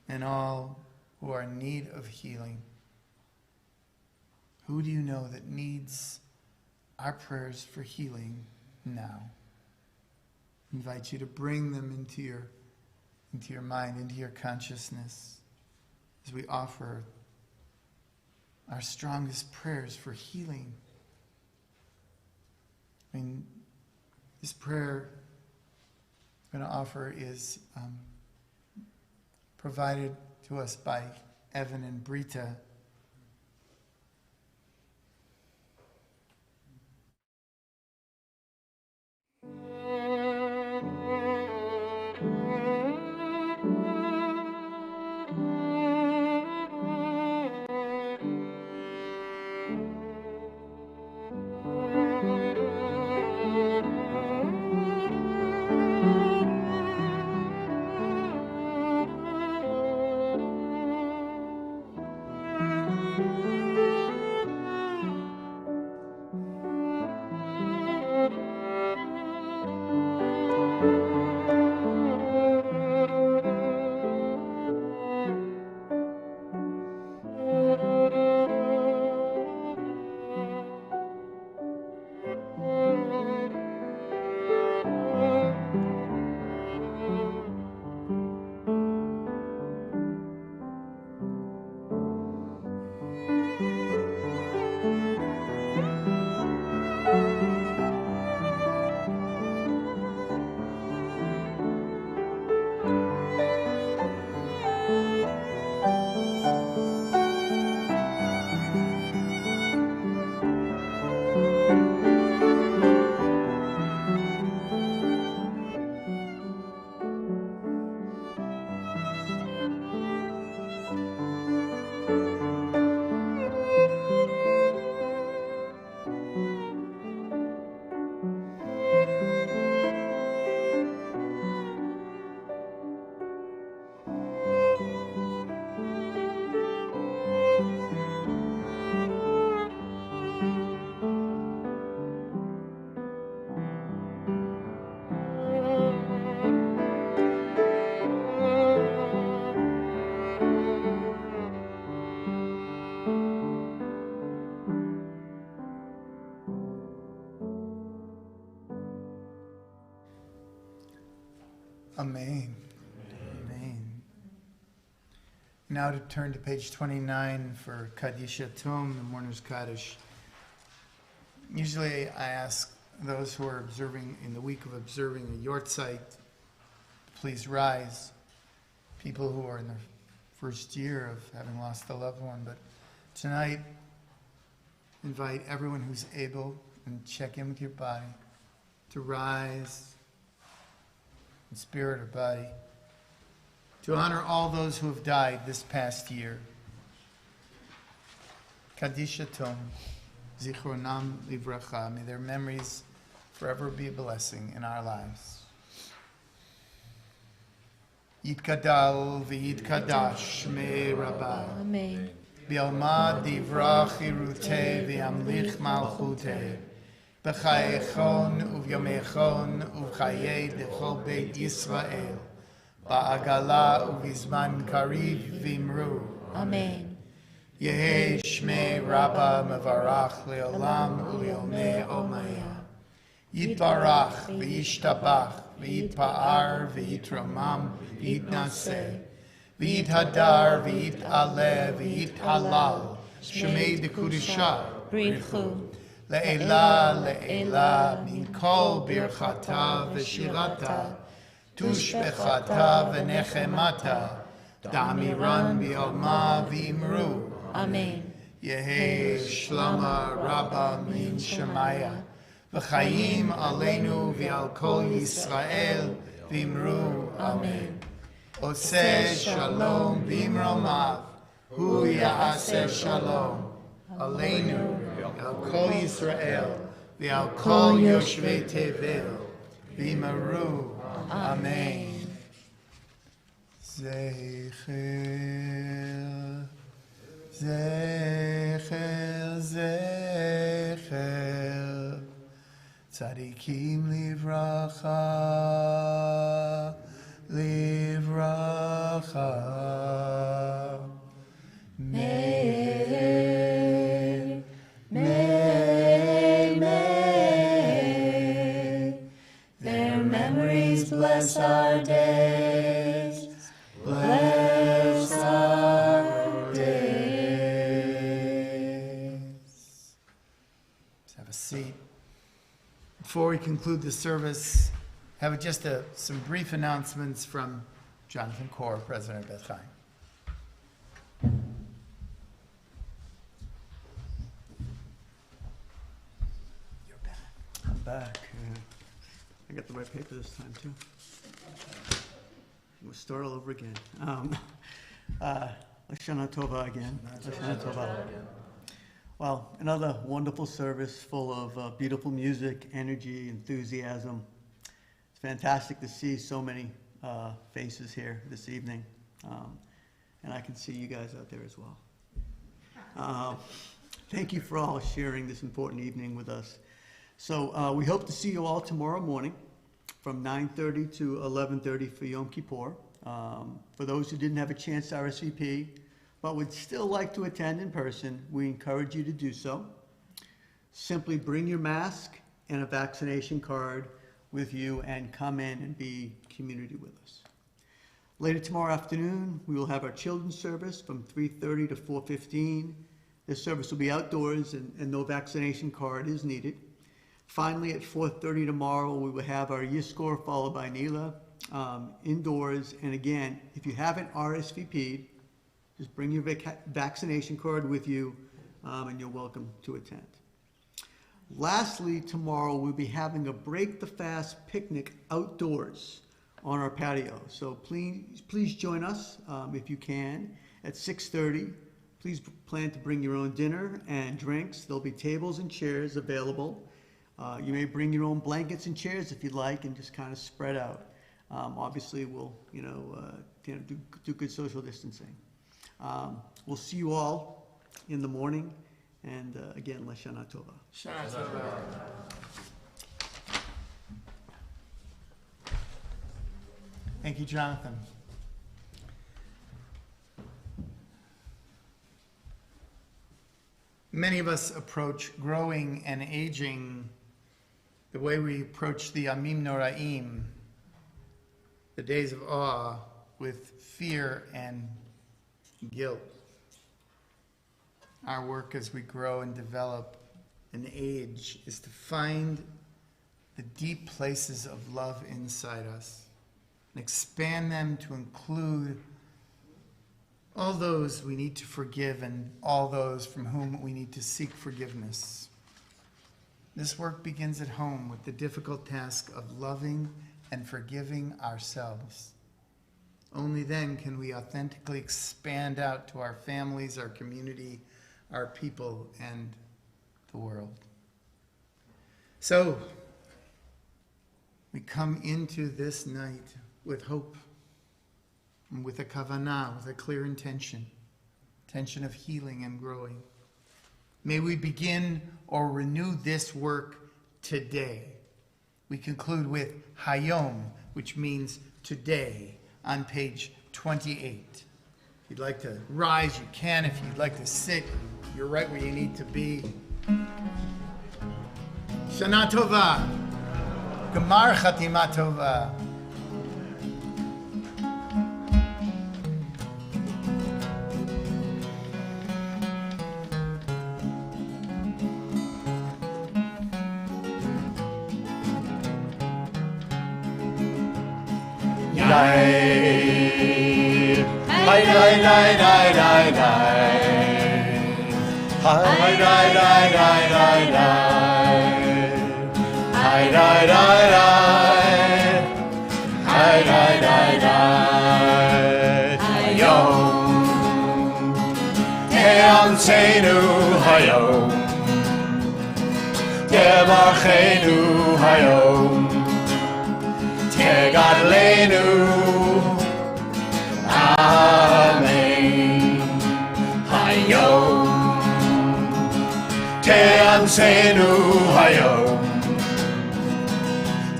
A: and all who are in need of healing. Who do you know that needs our prayers for healing now? I invite you to bring them into your mind, into your consciousness, as we offer our strongest prayers for healing. I mean, this prayer I'm going to offer is provided to us by Evan and Brita. Amen. Amen. Now to turn to page 29 for Kaddish Yatom, the Mourner's Kaddish. Usually I ask those who are observing in the week of observing a Yortzeit, please rise. People who are in their first year of having lost a loved one. But tonight, invite everyone who's able and check in with your body to rise in spirit or body, to honor all those who have died this past year. Kaddish Yatom, Zichronam Livracha, may their memories forever be a blessing in our lives. Yitkadal v'yitkadash me Rabbi.
B: Amen.
A: Bi'alma divrach irute v'yamlich malchute. B'chayechon uvyomechon uv'chayei dechol beit Yisrael. Ba'agala uvizman kariv v'imru.
B: Amen.
A: Yehi shmei Rabba mevarach le'olam u'le'omei omaya. Yitbarach v'yishtabach v'yitpa'ar v'yitramam v'yitnaseh. V'yithadar v'yit'aleh v'yithalal. Shmei dekudisha.
B: Brichu.
A: Le'ela, le'ela, min kol birchata v'shirata, tushbechata v'nechemata, da'amiran bi'alma v'imru.
B: Amen.
A: Yehi shlama rabba min shemaya, v'chaim aleinu v'al kol Yisrael v'imru amen. Oseh shalom v'imromav, hu ya'aseh shalom aleinu v'al kol Yisrael v'al kol yoshvei tevel v'imru amen. Zecher, zecher, zecher, tzadikim livracha, livracha. May, may, may, their memories bless our days. Bless our days. Let's have a seat. Before we conclude the service, have just some brief announcements from Jonathan Corr, President of Beth Chaim. You're back.
F: I'm back. I got the right paper this time, too. We'll start all over again. Lashana Tova again. Lashana Tova. Well, another wonderful service full of beautiful music, energy, enthusiasm. It's fantastic to see so many faces here this evening. And I can see you guys out there as well. Thank you for all sharing this important evening with us. So we hope to see you all tomorrow morning from 9:30 to 11:30 for Yom Kippur. For those who didn't have a chance to RSVP, but would still like to attend in person, we encourage you to do so. Simply bring your mask and a vaccination card with you and come in and be community with us. Later tomorrow afternoon, we will have our children's service from 3:30 to 4:15. This service will be outdoors and no vaccination card is needed. Finally, at 4:30 tomorrow, we will have our Yizkor followed by Nila indoors. And again, if you haven't RSVP'd, just bring your vaccination card with you and you're welcome to attend. Lastly, tomorrow we'll be having a Break the Fast picnic outdoors on our patio. So please join us if you can at 6:30. Please plan to bring your own dinner and drinks. There'll be tables and chairs available. You may bring your own blankets and chairs if you'd like and just kind of spread out. Obviously, we'll do good social distancing. We'll see you all in the morning. And again, Lashana Tova.
A: Shana Tova. Thank you, Jonathan. Many of us approach growing and aging the way we approach the Yamim Noraim, the days of awe, with fear and guilt. Our work as we grow and develop and age is to find the deep places of love inside us and expand them to include all those we need to forgive and all those from whom we need to seek forgiveness. This work begins at home with the difficult task of loving and forgiving ourselves. Only then can we authentically expand out to our families, our community, our people, and the world. So, we come into this night with hope, and with a kavanah, with a clear intention of healing and growing. May we begin or renew this work today. We conclude with Hayom, which means today, on page 28. If you'd like to rise, you can. If you'd like to sit, you're right where you need to be. Shana Tova. Gemar Chatima Tova.
E: Hai dai dai dai. Hai dai dai dai. Hayom. Te'amseinu hayom. Te'varchenu hayom. Te'gadleinu. Amen. Hayom. Te'amseinu hayom.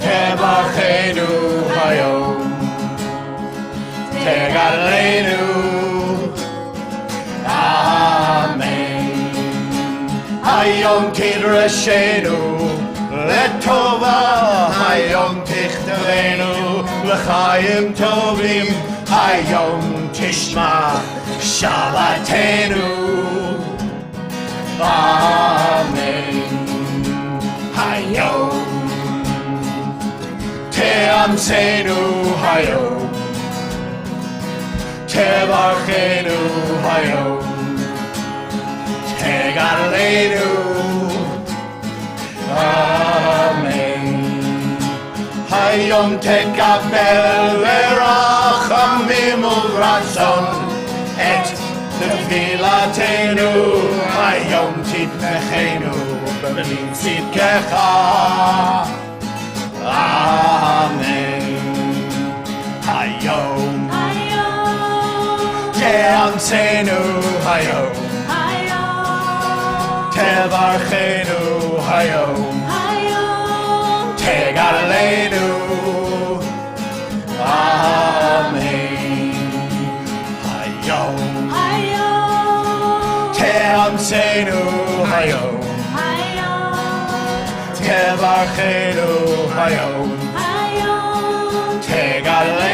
E: Te'varchenu hayom. Te'gadleinu. Amen. Hayom tidrashenu letova. Hayom tichterenu l'chaim tovim. Hayom tishma shalatenu. Amen. Hayom te'amseinu hayom. Te'varchenu hayom. Te'gadleinu. Amen. Hayom tekabel verachamim uvratzon et tefillatenu. Hayom titmechenu b'mitzidkecha. Amen. Hayom te'amseinu hayom. Te'varchenu hayom. Te'gadleinu. Amen. Hayom te'amseinu hayom. Te'varchenu hayom. Te'gadleinu.